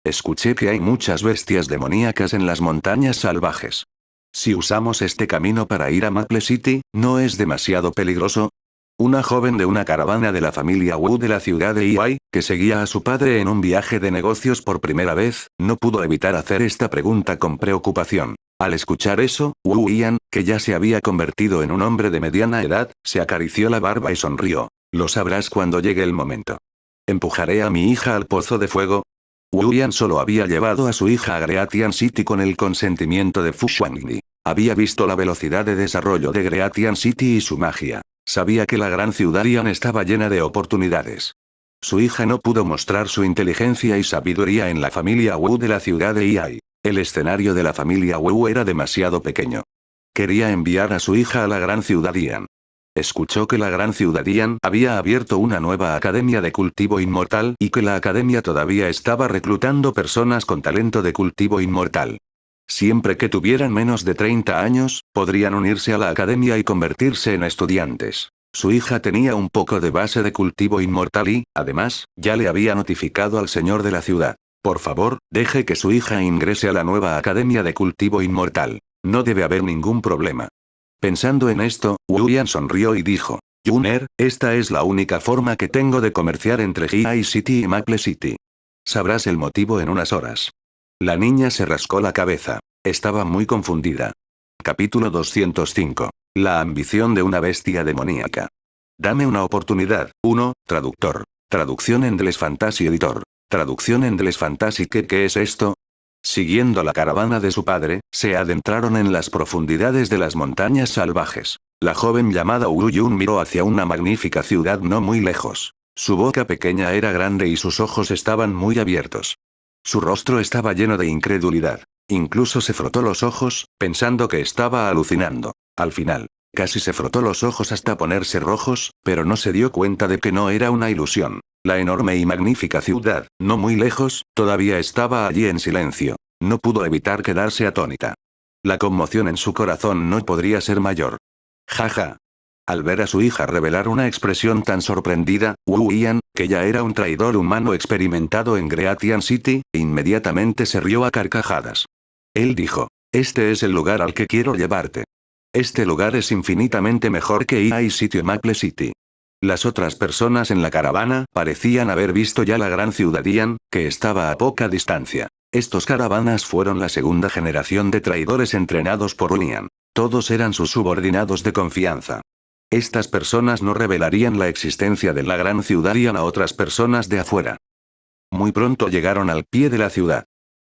Escuché que hay muchas bestias demoníacas en las montañas salvajes. Si usamos este camino para ir a Maple City, ¿no es demasiado peligroso? Una joven de una caravana de la familia Wu de la ciudad de Iai, que seguía a su padre en un viaje de negocios por primera vez, no pudo evitar hacer esta pregunta con preocupación. Al escuchar eso, Wu Ian, que ya se había convertido en un hombre de mediana edad, se acarició la barba y sonrió. Lo sabrás cuando llegue el momento. ¿Empujaré a mi hija al pozo de fuego? Wu Ian solo había llevado a su hija a Greatian City con el consentimiento de Fu Xuanli. Había visto la velocidad de desarrollo de Greatian City y su magia. Sabía que la gran ciudad Ian estaba llena de oportunidades. Su hija no pudo mostrar su inteligencia y sabiduría en la familia Wu de la ciudad de Iai. El escenario de la familia Wu era demasiado pequeño. Quería enviar a su hija a la gran ciudad Ian. Escuchó que la gran ciudad Ian había abierto una nueva academia de cultivo inmortal y que la academia todavía estaba reclutando personas con talento de cultivo inmortal. Siempre que tuvieran menos de 30 años, podrían unirse a la academia y convertirse en estudiantes. Su hija tenía un poco de base de cultivo inmortal y, además, ya le había notificado al señor de la ciudad. Por favor, deje que su hija ingrese a la nueva academia de cultivo inmortal. No debe haber ningún problema. Pensando en esto, William sonrió y dijo, Junior, esta es la única forma que tengo de comerciar entre Highway City y Maple City. Sabrás el motivo en unas horas. La niña se rascó la cabeza. Estaba muy confundida. Capítulo 205. La ambición de una bestia demoníaca. Dame una oportunidad. 1. Traductor. Traducción en Deles Fantasy Editor. Traducción en Deles Fantasy. ¿Qué es esto? Siguiendo la caravana de su padre, se adentraron en las profundidades de las montañas salvajes. La joven llamada Wu Yun miró hacia una magnífica ciudad no muy lejos. Su boca pequeña era grande y sus ojos estaban muy abiertos. Su rostro estaba lleno de incredulidad. Incluso se frotó los ojos, pensando que estaba alucinando. Al final, casi se frotó los ojos hasta ponerse rojos, pero no se dio cuenta de que no era una ilusión. La enorme y magnífica ciudad, no muy lejos, todavía estaba allí en silencio. No pudo evitar quedarse atónita. La conmoción en su corazón no podría ser mayor. Jaja. Al ver a su hija revelar una expresión tan sorprendida, Wu Ian, que ya era un traidor humano experimentado en Greatian City, inmediatamente se rió a carcajadas. Él dijo, este es el lugar al que quiero llevarte. Este lugar es infinitamente mejor que Iai City o Maple City. Las otras personas en la caravana parecían haber visto ya la gran ciudad Ian, que estaba a poca distancia. Estos caravanas fueron la segunda generación de traidores entrenados por Ian. Todos eran sus subordinados de confianza. Estas personas no revelarían la existencia de la gran ciudad Ian a otras personas de afuera. Muy pronto llegaron al pie de la ciudad.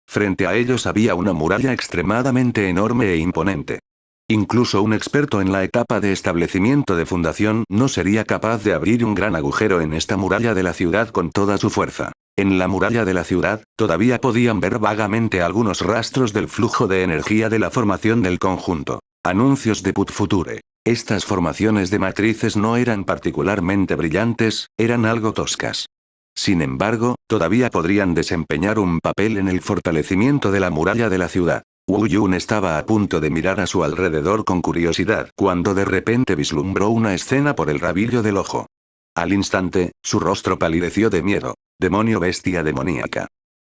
Frente a ellos había una muralla extremadamente enorme e imponente. Incluso un experto en la etapa de establecimiento de fundación no sería capaz de abrir un gran agujero en esta muralla de la ciudad con toda su fuerza. En la muralla de la ciudad, todavía podían ver vagamente algunos rastros del flujo de energía de la formación del conjunto. Anuncios de Put Future. Estas formaciones de matrices no eran particularmente brillantes, eran algo toscas. Sin embargo, todavía podrían desempeñar un papel en el fortalecimiento de la muralla de la ciudad. Wu Yun estaba a punto de mirar a su alrededor con curiosidad cuando de repente vislumbró una escena por el rabillo del ojo. Al instante, su rostro palideció de miedo. Demonio bestia demoníaca.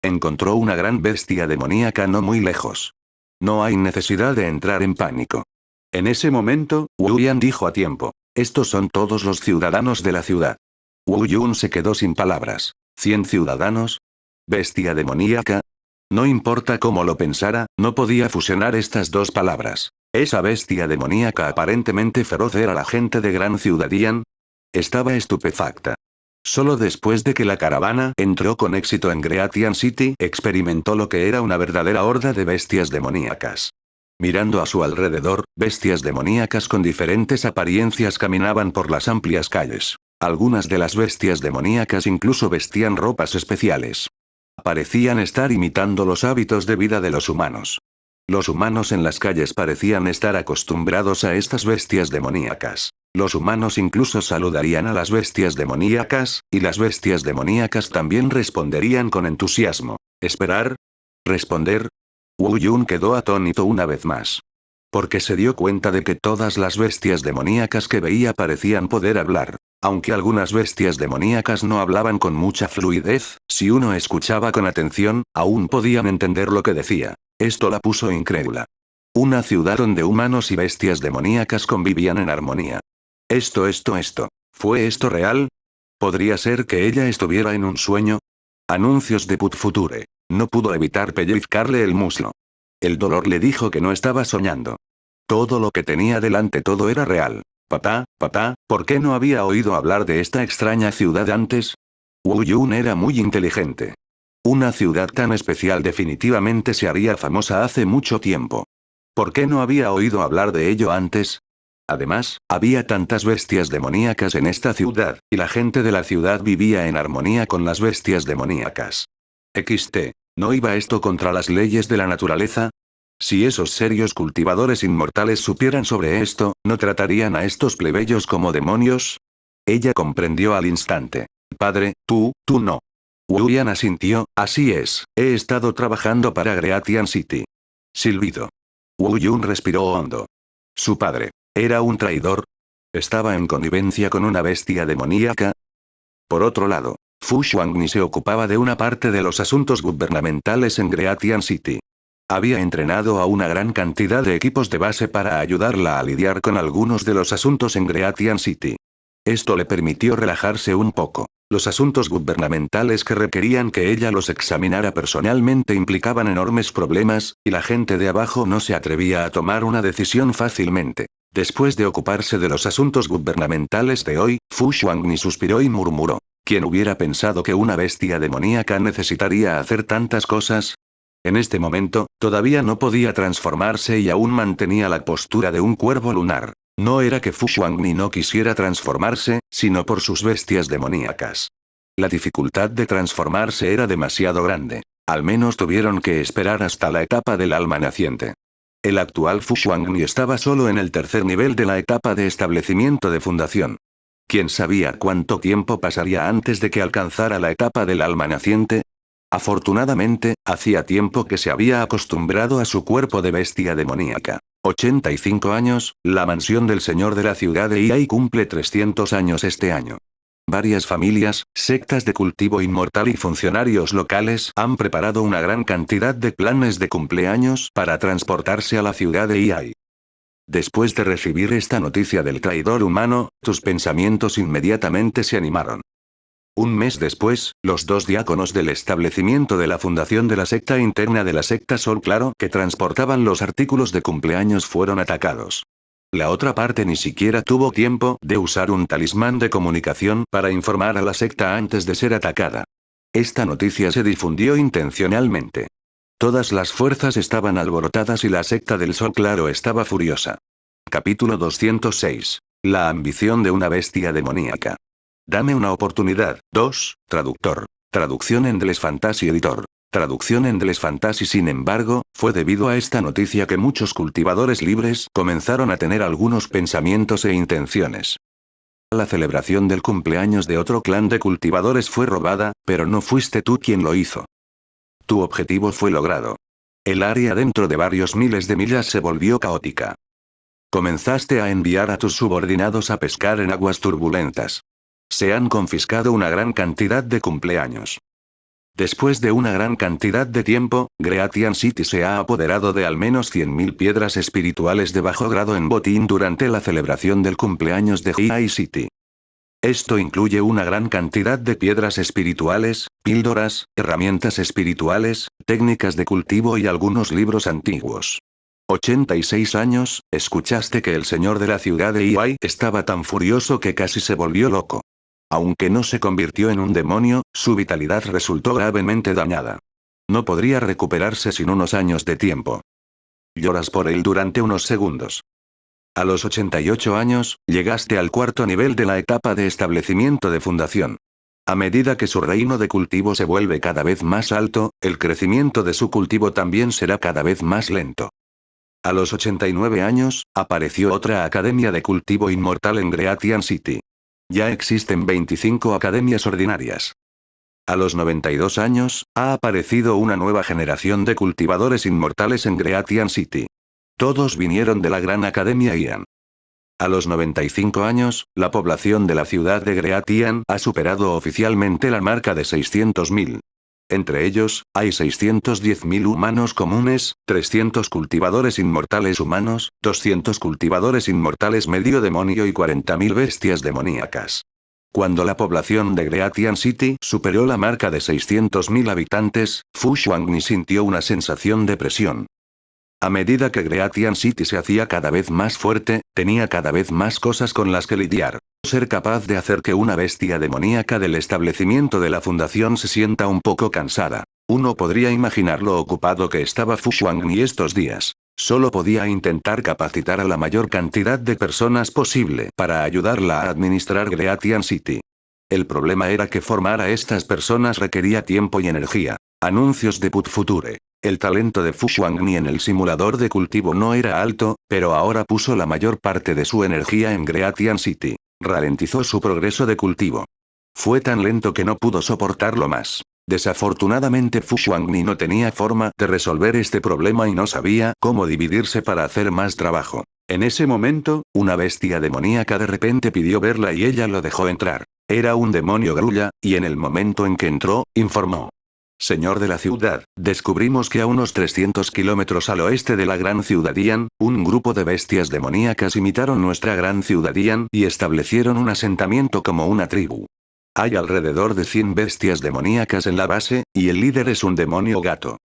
Encontró una gran bestia demoníaca no muy lejos. No hay necesidad de entrar en pánico. En ese momento, Wu Yan dijo a tiempo. Estos son todos los ciudadanos de la ciudad. Wu Yun se quedó sin palabras. ¿100 ciudadanos? ¿Bestia demoníaca? No importa cómo lo pensara, no podía fusionar estas dos palabras. Esa bestia demoníaca aparentemente feroz era la gente de Gran Ciudad Ian. Estaba estupefacta. Solo después de que la caravana entró con éxito en Greatian City, experimentó lo que era una verdadera horda de bestias demoníacas. Mirando a su alrededor, bestias demoníacas con diferentes apariencias caminaban por las amplias calles. Algunas de las bestias demoníacas incluso vestían ropas especiales. Parecían estar imitando los hábitos de vida de los humanos. Los humanos en las calles parecían estar acostumbrados a estas bestias demoníacas. Los humanos incluso saludarían a las bestias demoníacas, y las bestias demoníacas también responderían con entusiasmo. ¿Esperar? ¿Responder? Wu Yun quedó atónito una vez más. Porque se dio cuenta de que todas las bestias demoníacas que veía parecían poder hablar. Aunque algunas bestias demoníacas no hablaban con mucha fluidez, si uno escuchaba con atención, aún podían entender lo que decía. Esto la puso incrédula. Una ciudad donde humanos y bestias demoníacas convivían en armonía. Esto. ¿Fue esto real? ¿Podría ser que ella estuviera en un sueño? Anuncios de Put Future. No pudo evitar pellizcarle el muslo. El dolor le dijo que no estaba soñando. Todo lo que tenía delante, todo era real. Papá, ¿por qué no había oído hablar de esta extraña ciudad antes? Wu Yun era muy inteligente. Una ciudad tan especial definitivamente se haría famosa hace mucho tiempo. ¿Por qué no había oído hablar de ello antes? Además, había tantas bestias demoníacas en esta ciudad, y la gente de la ciudad vivía en armonía con las bestias demoníacas. ¿No iba esto contra las leyes de la naturaleza? Si esos serios cultivadores inmortales supieran sobre esto, ¿no tratarían a estos plebeyos como demonios? Ella comprendió al instante. Padre, tú no. Wu Yan asintió, así es, he estado trabajando para Greatian City. Silbido. Wu Yun respiró hondo. Su padre. ¿Era un traidor? ¿Estaba en connivencia con una bestia demoníaca? Por otro lado, Fu Xuangni se ocupaba de una parte de los asuntos gubernamentales en Greatian City. Había entrenado a una gran cantidad de equipos de base para ayudarla a lidiar con algunos de los asuntos en Greatian City. Esto le permitió relajarse un poco. Los asuntos gubernamentales que requerían que ella los examinara personalmente implicaban enormes problemas, y la gente de abajo no se atrevía a tomar una decisión fácilmente. Después de ocuparse de los asuntos gubernamentales de hoy, Fu Xuangni suspiró y murmuró. ¿Quién hubiera pensado que una bestia demoníaca necesitaría hacer tantas cosas? En este momento, todavía no podía transformarse y aún mantenía la postura de un cuervo lunar. No era que Fu Xuangni no quisiera transformarse, sino por sus bestias demoníacas. La dificultad de transformarse era demasiado grande. Al menos tuvieron que esperar hasta la etapa del alma naciente. El actual Fu Xuangni estaba solo en el tercer nivel de la etapa de establecimiento de fundación. ¿Quién sabía cuánto tiempo pasaría antes de que alcanzara la etapa del alma naciente? Afortunadamente, hacía tiempo que se había acostumbrado a su cuerpo de bestia demoníaca. 85 años, la mansión del señor de la ciudad de Iai cumple 300 años este año. Varias familias, sectas de cultivo inmortal y funcionarios locales han preparado una gran cantidad de planes de cumpleaños para transportarse a la ciudad de Iai. Después de recibir esta noticia del traidor humano, tus pensamientos inmediatamente se animaron. Un mes después, los dos diáconos del establecimiento de la fundación de la secta interna de la secta Sol Claro que transportaban los artículos de cumpleaños fueron atacados. La otra parte ni siquiera tuvo tiempo de usar un talismán de comunicación para informar a la secta antes de ser atacada. Esta noticia se difundió intencionalmente. Todas las fuerzas estaban alborotadas y la secta del Sol Claro estaba furiosa. Capítulo 206. La ambición de una bestia demoníaca. Dame una oportunidad. 2. Traductor. Traducción Endless Fantasy Editor. Traducción Endless Fantasy. Sin embargo, fue debido a esta noticia que muchos cultivadores libres comenzaron a tener algunos pensamientos e intenciones. La celebración del cumpleaños de otro clan de cultivadores fue robada, pero no fuiste tú quien lo hizo. Tu objetivo fue logrado. El área dentro de varios miles de millas se volvió caótica. Comenzaste a enviar a tus subordinados a pescar en aguas turbulentas. Se han confiscado una gran cantidad de cumpleaños. Después de una gran cantidad de tiempo, Greatian City se ha apoderado de al menos 100.000 piedras espirituales de bajo grado en botín durante la celebración del cumpleaños de Iai City. Esto incluye una gran cantidad de piedras espirituales, píldoras, herramientas espirituales, técnicas de cultivo y algunos libros antiguos. 86 años, escuchaste que el señor de la ciudad de Iwai estaba tan furioso que casi se volvió loco. Aunque no se convirtió en un demonio, su vitalidad resultó gravemente dañada. No podría recuperarse sin unos años de tiempo. Lloras por él durante unos segundos. A los 88 años, llegaste al cuarto nivel de la etapa de establecimiento de fundación. A medida que su reino de cultivo se vuelve cada vez más alto, el crecimiento de su cultivo también será cada vez más lento. A los 89 años, apareció otra academia de cultivo inmortal en Greatian City. Ya existen 25 academias ordinarias. A los 92 años, ha aparecido una nueva generación de cultivadores inmortales en Greatian City. Todos vinieron de la Gran Academia Ian. A los 95 años, la población de la ciudad de Greatian ha superado oficialmente la marca de 600.000. Entre ellos, hay 610.000 humanos comunes, 300 cultivadores inmortales humanos, 200 cultivadores inmortales medio demonio y 40.000 bestias demoníacas. Cuando la población de Greatian City superó la marca de 600.000 habitantes, Fu Xuangni sintió una sensación de presión. A medida que Greatian City se hacía cada vez más fuerte, tenía cada vez más cosas con las que lidiar. Ser capaz de hacer que una bestia demoníaca del establecimiento de la fundación se sienta un poco cansada. Uno podría imaginar lo ocupado que estaba Fu Xuangni estos días. Solo podía intentar capacitar a la mayor cantidad de personas posible para ayudarla a administrar Greatian City. El problema era que formar a estas personas requería tiempo y energía. Anuncios de Put Future. El talento de Fu Xuangni en el simulador de cultivo no era alto, pero ahora puso la mayor parte de su energía en Greatian City. Ralentizó su progreso de cultivo. Fue tan lento que no pudo soportarlo más. Desafortunadamente Fu Xuangni no tenía forma de resolver este problema y no sabía cómo dividirse para hacer más trabajo. En ese momento, una bestia demoníaca de repente pidió verla y ella lo dejó entrar. Era un demonio grulla, y en el momento en que entró, informó. Señor de la ciudad, descubrimos que a unos 300 kilómetros al oeste de la gran ciudad Ian, un grupo de bestias demoníacas imitaron nuestra gran ciudad Ian y establecieron un asentamiento como una tribu. Hay alrededor de 100 bestias demoníacas en la base, y el líder es un demonio gato.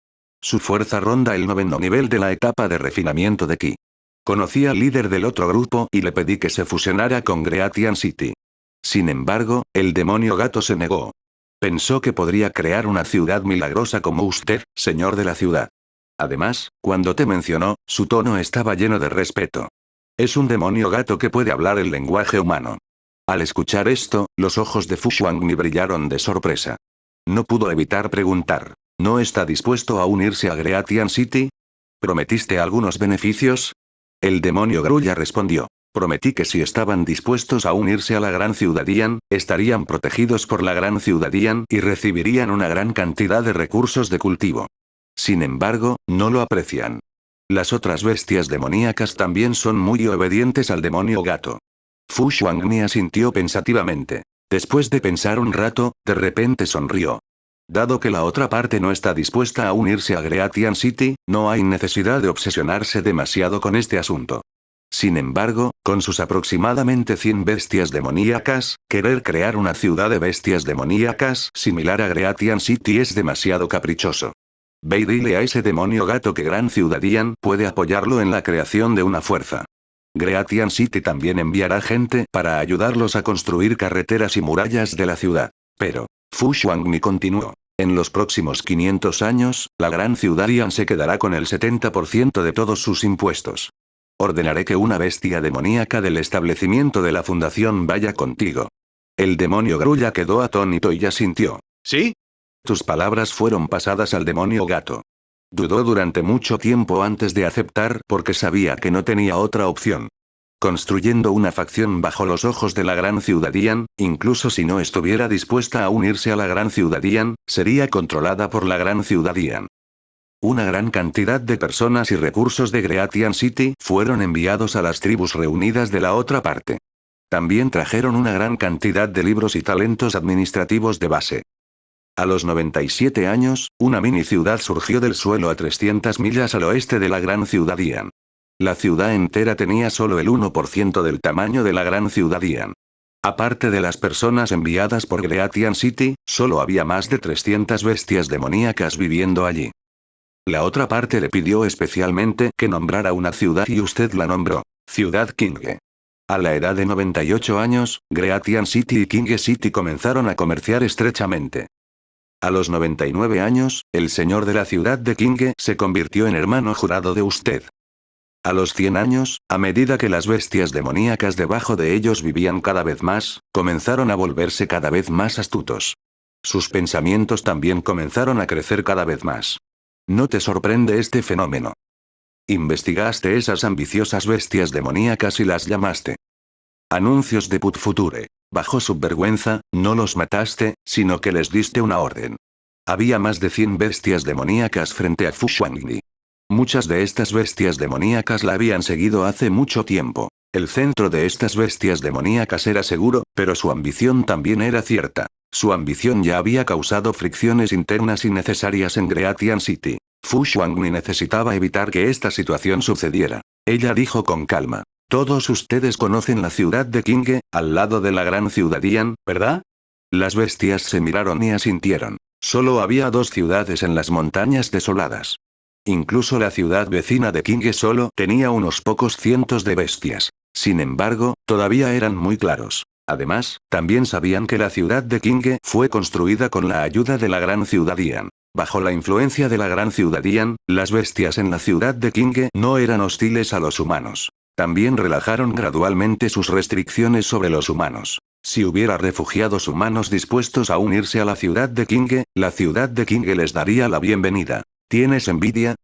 Su fuerza ronda el 9º nivel de la etapa de refinamiento de Ki. Conocí al líder del otro grupo y le pedí que se fusionara con Greatian City. Sin embargo, el demonio gato se negó. Pensó que podría crear una ciudad milagrosa como usted, señor de la ciudad. Además, cuando te mencionó, su tono estaba lleno de respeto. Es un demonio gato que puede hablar el lenguaje humano. Al escuchar esto, los ojos de Fu Xuangni brillaron de sorpresa. No pudo evitar preguntar. ¿No está dispuesto a unirse a Greatian City? ¿Prometiste algunos beneficios? El demonio grulla respondió. Prometí que si estaban dispuestos a unirse a la gran ciudad Ian, estarían protegidos por la gran ciudad Ian y recibirían una gran cantidad de recursos de cultivo. Sin embargo, no lo aprecian. Las otras bestias demoníacas también son muy obedientes al demonio gato. Fu Xuangni asintió pensativamente. Después de pensar un rato, de repente sonrió. Dado que la otra parte no está dispuesta a unirse a Greatian City, no hay necesidad de obsesionarse demasiado con este asunto. Sin embargo, con sus aproximadamente 100 bestias demoníacas, querer crear una ciudad de bestias demoníacas similar a Greatian City es demasiado caprichoso. Ve y dile a ese demonio gato que Gran Ciudad Ian puede apoyarlo en la creación de una fuerza. Greatian City también enviará gente para ayudarlos a construir carreteras y murallas de la ciudad. Pero, Fu Xuangni continuó. En los próximos 500 años, la Gran Ciudad Ian se quedará con el 70% de todos sus impuestos. Ordenaré que una bestia demoníaca del establecimiento de la fundación vaya contigo. El demonio grulla quedó atónito y asintió. ¿Sí? Tus palabras fueron pasadas al demonio gato. Dudó durante mucho tiempo antes de aceptar porque sabía que no tenía otra opción. Construyendo una facción bajo los ojos de la gran ciudad Ian, incluso si no estuviera dispuesta a unirse a la gran ciudad Ian, sería controlada por la gran ciudad Ian. Una gran cantidad de personas y recursos de Greatian City fueron enviados a las tribus reunidas de la otra parte. También trajeron una gran cantidad de libros y talentos administrativos de base. A los 97 años, una mini ciudad surgió del suelo a 300 millas al oeste de la gran ciudad Ian. La ciudad entera tenía solo el 1% del tamaño de la gran ciudad Ian. Aparte de las personas enviadas por Greatian City, solo había más de 300 bestias demoníacas viviendo allí. La otra parte le pidió especialmente que nombrara una ciudad y usted la nombró. Ciudad Kinge. A la edad de 98 años, Greatian City y Kinge City comenzaron a comerciar estrechamente. A los 99 años, el señor de la ciudad de Kinge se convirtió en hermano jurado de usted. A los 100 años, a medida que las bestias demoníacas debajo de ellos vivían cada vez más, comenzaron a volverse cada vez más astutos. Sus pensamientos también comenzaron a crecer cada vez más. ¿No te sorprende este fenómeno? Investigaste esas ambiciosas bestias demoníacas y las llamaste anuncios de Put Future. Bajo su vergüenza, no los mataste, sino que les diste una orden. Había más de 100 bestias demoníacas frente a Fu Shuangdi. Muchas de estas bestias demoníacas la habían seguido hace mucho tiempo. El centro de estas bestias demoníacas era seguro, pero su ambición también era cierta. Su ambición ya había causado fricciones internas innecesarias en Greatian City. Fu Shuangdi necesitaba evitar que esta situación sucediera. Ella dijo con calma. Todos ustedes conocen la ciudad de Kinge, al lado de la gran ciudad Yan, ¿verdad? Las bestias se miraron y asintieron. Solo había 2 ciudades en las montañas desoladas. Incluso la ciudad vecina de Kinge solo tenía unos pocos cientos de bestias. Sin embargo, todavía eran muy claros. Además, también sabían que la ciudad de Kinge fue construida con la ayuda de la gran ciudad Yan. Bajo la influencia de la gran ciudad Yan, las bestias en la ciudad de Kinge no eran hostiles a los humanos. También relajaron gradualmente sus restricciones sobre los humanos. Si hubiera refugiados humanos dispuestos a unirse a la ciudad de Kinge, la ciudad de Kinge les daría la bienvenida. ¿Tienes envidia?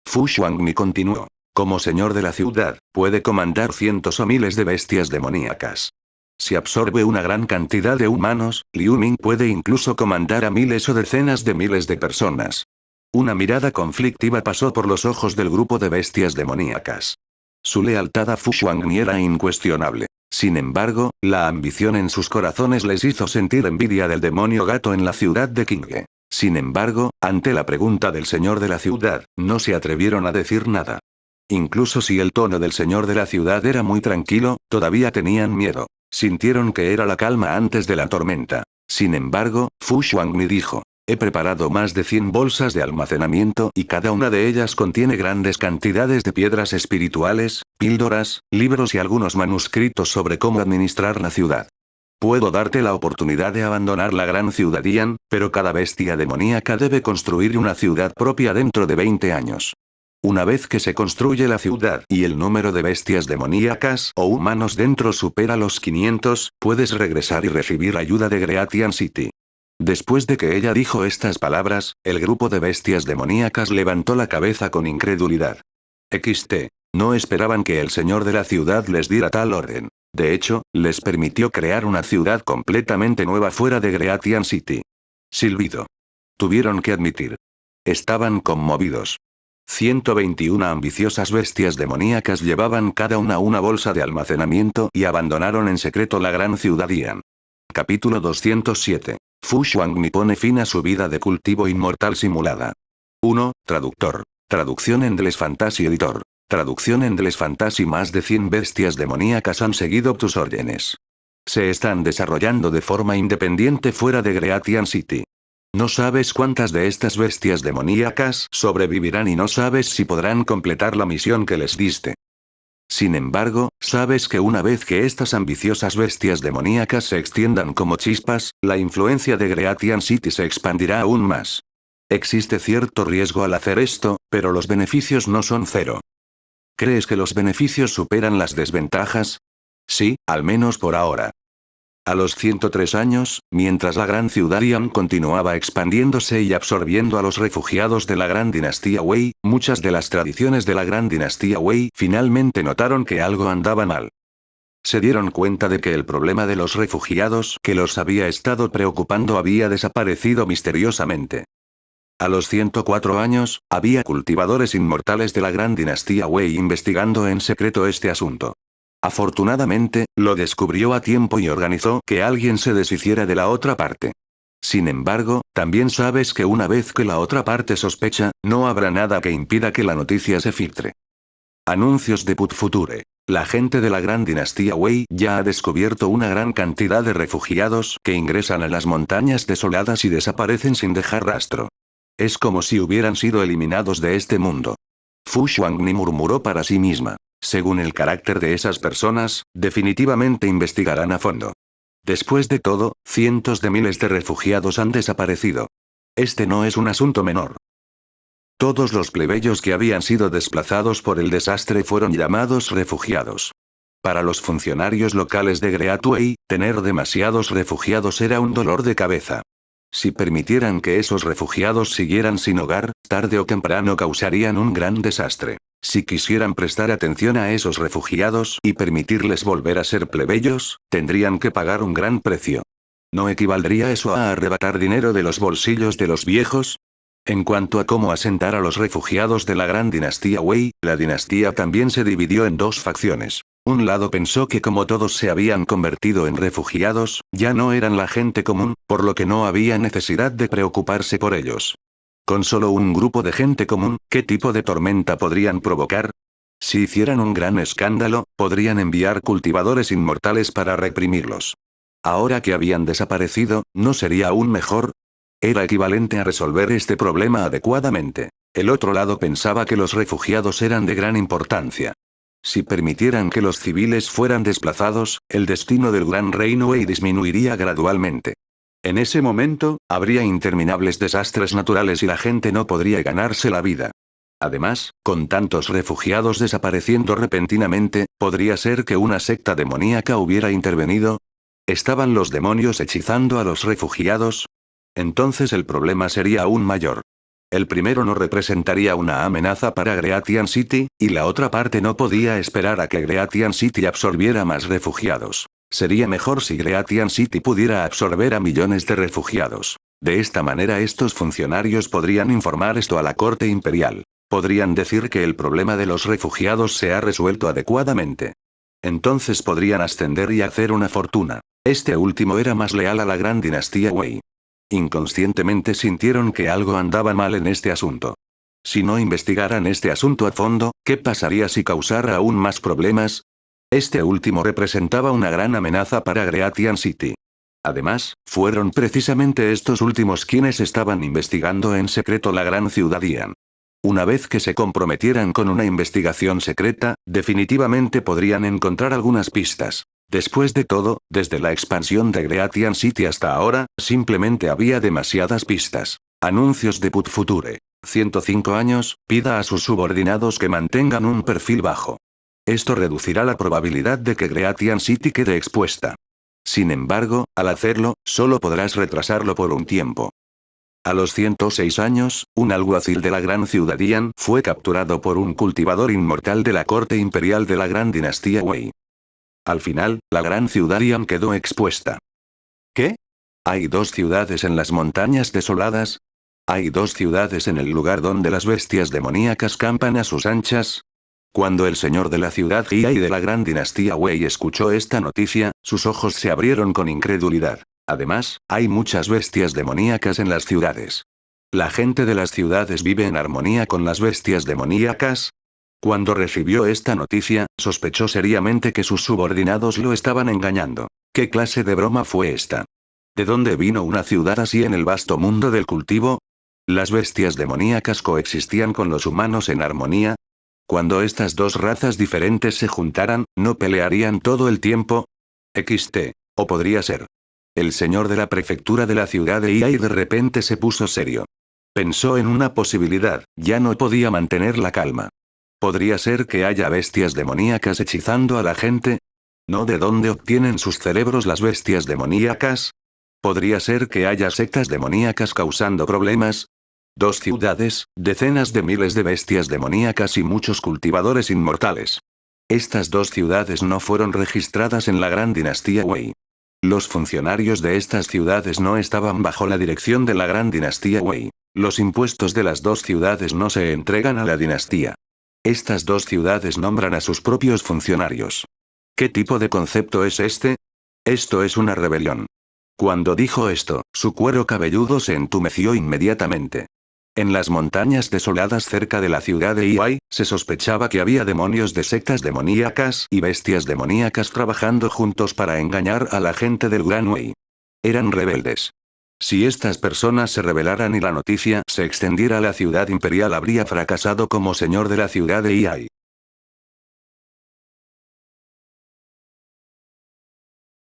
Fu Shuangdi continuó. Como señor de la ciudad, puede comandar cientos o miles de bestias demoníacas. Si absorbe una gran cantidad de humanos, Liu Ming puede incluso comandar a miles o decenas de miles de personas. Una mirada conflictiva pasó por los ojos del grupo de bestias demoníacas. Su lealtad a Fu Shuangdi era incuestionable. Sin embargo, la ambición en sus corazones les hizo sentir envidia del demonio gato en la ciudad de Kinge. Sin embargo, ante la pregunta del señor de la ciudad, no se atrevieron a decir nada. Incluso si el tono del señor de la ciudad era muy tranquilo, todavía tenían miedo. Sintieron que era la calma antes de la tormenta. Sin embargo, Fu Shuangdi dijo. He preparado más de 100 bolsas de almacenamiento y cada una de ellas contiene grandes cantidades de piedras espirituales, píldoras, libros y algunos manuscritos sobre cómo administrar la ciudad. Puedo darte la oportunidad de abandonar la gran ciudad Yan, pero cada bestia demoníaca debe construir una ciudad propia dentro de 20 años. Una vez que se construye la ciudad y el número de bestias demoníacas o humanos dentro supera los 500, puedes regresar y recibir ayuda de Greatian City. Después de que ella dijo estas palabras, el grupo de bestias demoníacas levantó la cabeza con incredulidad. XT. No esperaban que el señor de la ciudad les diera tal orden. De hecho, les permitió crear una ciudad completamente nueva fuera de Greatian City. Silbido. Tuvieron que admitir. Estaban conmovidos. 121 ambiciosas bestias demoníacas llevaban cada una bolsa de almacenamiento y abandonaron en secreto la gran ciudad Yan. Capítulo 207. Fu Shuangdi pone fin a su vida de cultivo inmortal simulada. 1. Traductor. Traducción Endless Fantasy Editor. Traducción Endless Fantasy. Más de 100 bestias demoníacas han seguido tus órdenes. Se están desarrollando de forma independiente fuera de Greatian City. No sabes cuántas de estas bestias demoníacas sobrevivirán y no sabes si podrán completar la misión que les diste. Sin embargo, sabes que una vez que estas ambiciosas bestias demoníacas se extiendan como chispas, la influencia de Greatian City se expandirá aún más. Existe cierto riesgo al hacer esto, pero los beneficios no son cero. ¿Crees que los beneficios superan las desventajas? Sí, al menos por ahora. A los 103 años, mientras la gran ciudad Yan continuaba expandiéndose y absorbiendo a los refugiados de la gran dinastía Wei, muchas de las tradiciones de la gran dinastía Wei finalmente notaron que algo andaba mal. Se dieron cuenta de que el problema de los refugiados que los había estado preocupando había desaparecido misteriosamente. A los 104 años, había cultivadores inmortales de la gran dinastía Wei investigando en secreto este asunto. Afortunadamente, lo descubrió a tiempo y organizó que alguien se deshiciera de la otra parte. Sin embargo, también sabes que una vez que la otra parte sospecha, no habrá nada que impida que la noticia se filtre. Anuncios de Put Future. La gente de la gran dinastía Wei ya ha descubierto una gran cantidad de refugiados que ingresan a las montañas desoladas y desaparecen sin dejar rastro. Es como si hubieran sido eliminados de este mundo. Fu Xuangni murmuró para sí misma. Según el carácter de esas personas, definitivamente investigarán a fondo. Después de todo, cientos de miles de refugiados han desaparecido. Este no es un asunto menor. Todos los plebeyos que habían sido desplazados por el desastre fueron llamados refugiados. Para los funcionarios locales de Great Wei, tener demasiados refugiados era un dolor de cabeza. Si permitieran que esos refugiados siguieran sin hogar, tarde o temprano causarían un gran desastre. Si quisieran prestar atención a esos refugiados y permitirles volver a ser plebeyos, tendrían que pagar un gran precio. ¿No equivaldría eso a arrebatar dinero de los bolsillos de los viejos? En cuanto a cómo asentar a los refugiados de la gran dinastía Wei, la dinastía también se dividió en dos facciones. Un lado pensó que como todos se habían convertido en refugiados, ya no eran la gente común, por lo que no había necesidad de preocuparse por ellos. Con solo un grupo de gente común, ¿qué tipo de tormenta podrían provocar? Si hicieran un gran escándalo, podrían enviar cultivadores inmortales para reprimirlos. Ahora que habían desaparecido, ¿no sería aún mejor? Era equivalente a resolver este problema adecuadamente. El otro lado pensaba que los refugiados eran de gran importancia. Si permitieran que los civiles fueran desplazados, el destino del gran reino Wei disminuiría gradualmente. En ese momento, habría interminables desastres naturales y la gente no podría ganarse la vida. Además, con tantos refugiados desapareciendo repentinamente, ¿podría ser que una secta demoníaca hubiera intervenido? ¿Estaban los demonios hechizando a los refugiados? Entonces el problema sería aún mayor. El primero no representaría una amenaza para Greatian City, y la otra parte no podía esperar a que Greatian City absorbiera más refugiados. Sería mejor si Greatian City pudiera absorber a millones de refugiados. De esta manera estos funcionarios podrían informar esto a la corte imperial. Podrían decir que el problema de los refugiados se ha resuelto adecuadamente. Entonces podrían ascender y hacer una fortuna. Este último era más leal a la gran dinastía Wei. Inconscientemente sintieron que algo andaba mal en este asunto. Si no investigaran este asunto a fondo, ¿qué pasaría si causara aún más problemas? Este último representaba una gran amenaza para Greatian City. Además, fueron precisamente estos últimos quienes estaban investigando en secreto la gran ciudad Ian. Una vez que se comprometieran con una investigación secreta, definitivamente podrían encontrar algunas pistas. Después de todo, desde la expansión de Greatian City hasta ahora, simplemente había demasiadas pistas. Anuncios de Put Future. 105 años, pida a sus subordinados que mantengan un perfil bajo. Esto reducirá la probabilidad de que Greatian City quede expuesta. Sin embargo, al hacerlo, solo podrás retrasarlo por un tiempo. A los 106 años, un alguacil de la gran ciudad Ian fue capturado por un cultivador inmortal de la corte imperial de la gran dinastía Wei. Al final, la gran ciudad Ian quedó expuesta. ¿Qué? ¿Hay dos ciudades en las montañas desoladas? ¿Hay dos ciudades en el lugar donde las bestias demoníacas campan a sus anchas? Cuando el señor de la ciudad Jia y de la gran dinastía Wei escuchó esta noticia, sus ojos se abrieron con incredulidad. Además, hay muchas bestias demoníacas en las ciudades. ¿La gente de las ciudades vive en armonía con las bestias demoníacas? Cuando recibió esta noticia, sospechó seriamente que sus subordinados lo estaban engañando. ¿Qué clase de broma fue esta? ¿De dónde vino una ciudad así en el vasto mundo del cultivo? ¿Las bestias demoníacas coexistían con los humanos en armonía? Cuando estas dos razas diferentes se juntaran, ¿no pelearían todo el tiempo? XT. O podría ser. El señor de la prefectura de la ciudad de Ia y de repente se puso serio. Pensó en una posibilidad, ya no podía mantener la calma. ¿Podría ser que haya bestias demoníacas hechizando a la gente? ¿No de dónde obtienen sus cerebros las bestias demoníacas? ¿Podría ser que haya sectas demoníacas causando problemas? Dos ciudades, decenas de miles de bestias demoníacas y muchos cultivadores inmortales. Estas dos ciudades no fueron registradas en la gran dinastía Wei. Los funcionarios de estas ciudades no estaban bajo la dirección de la gran dinastía Wei. Los impuestos de las dos ciudades no se entregan a la dinastía. Estas dos ciudades nombran a sus propios funcionarios. ¿Qué tipo de concepto es este? Esto es una rebelión. Cuando dijo esto, su cuero cabelludo se entumeció inmediatamente. En las montañas desoladas cerca de la ciudad de Iwai, se sospechaba que había demonios de sectas demoníacas y bestias demoníacas trabajando juntos para engañar a la gente del Gran Wei. Eran rebeldes. Si estas personas se rebelaran y la noticia se extendiera a la ciudad imperial, habría fracasado como señor de la ciudad de Iai.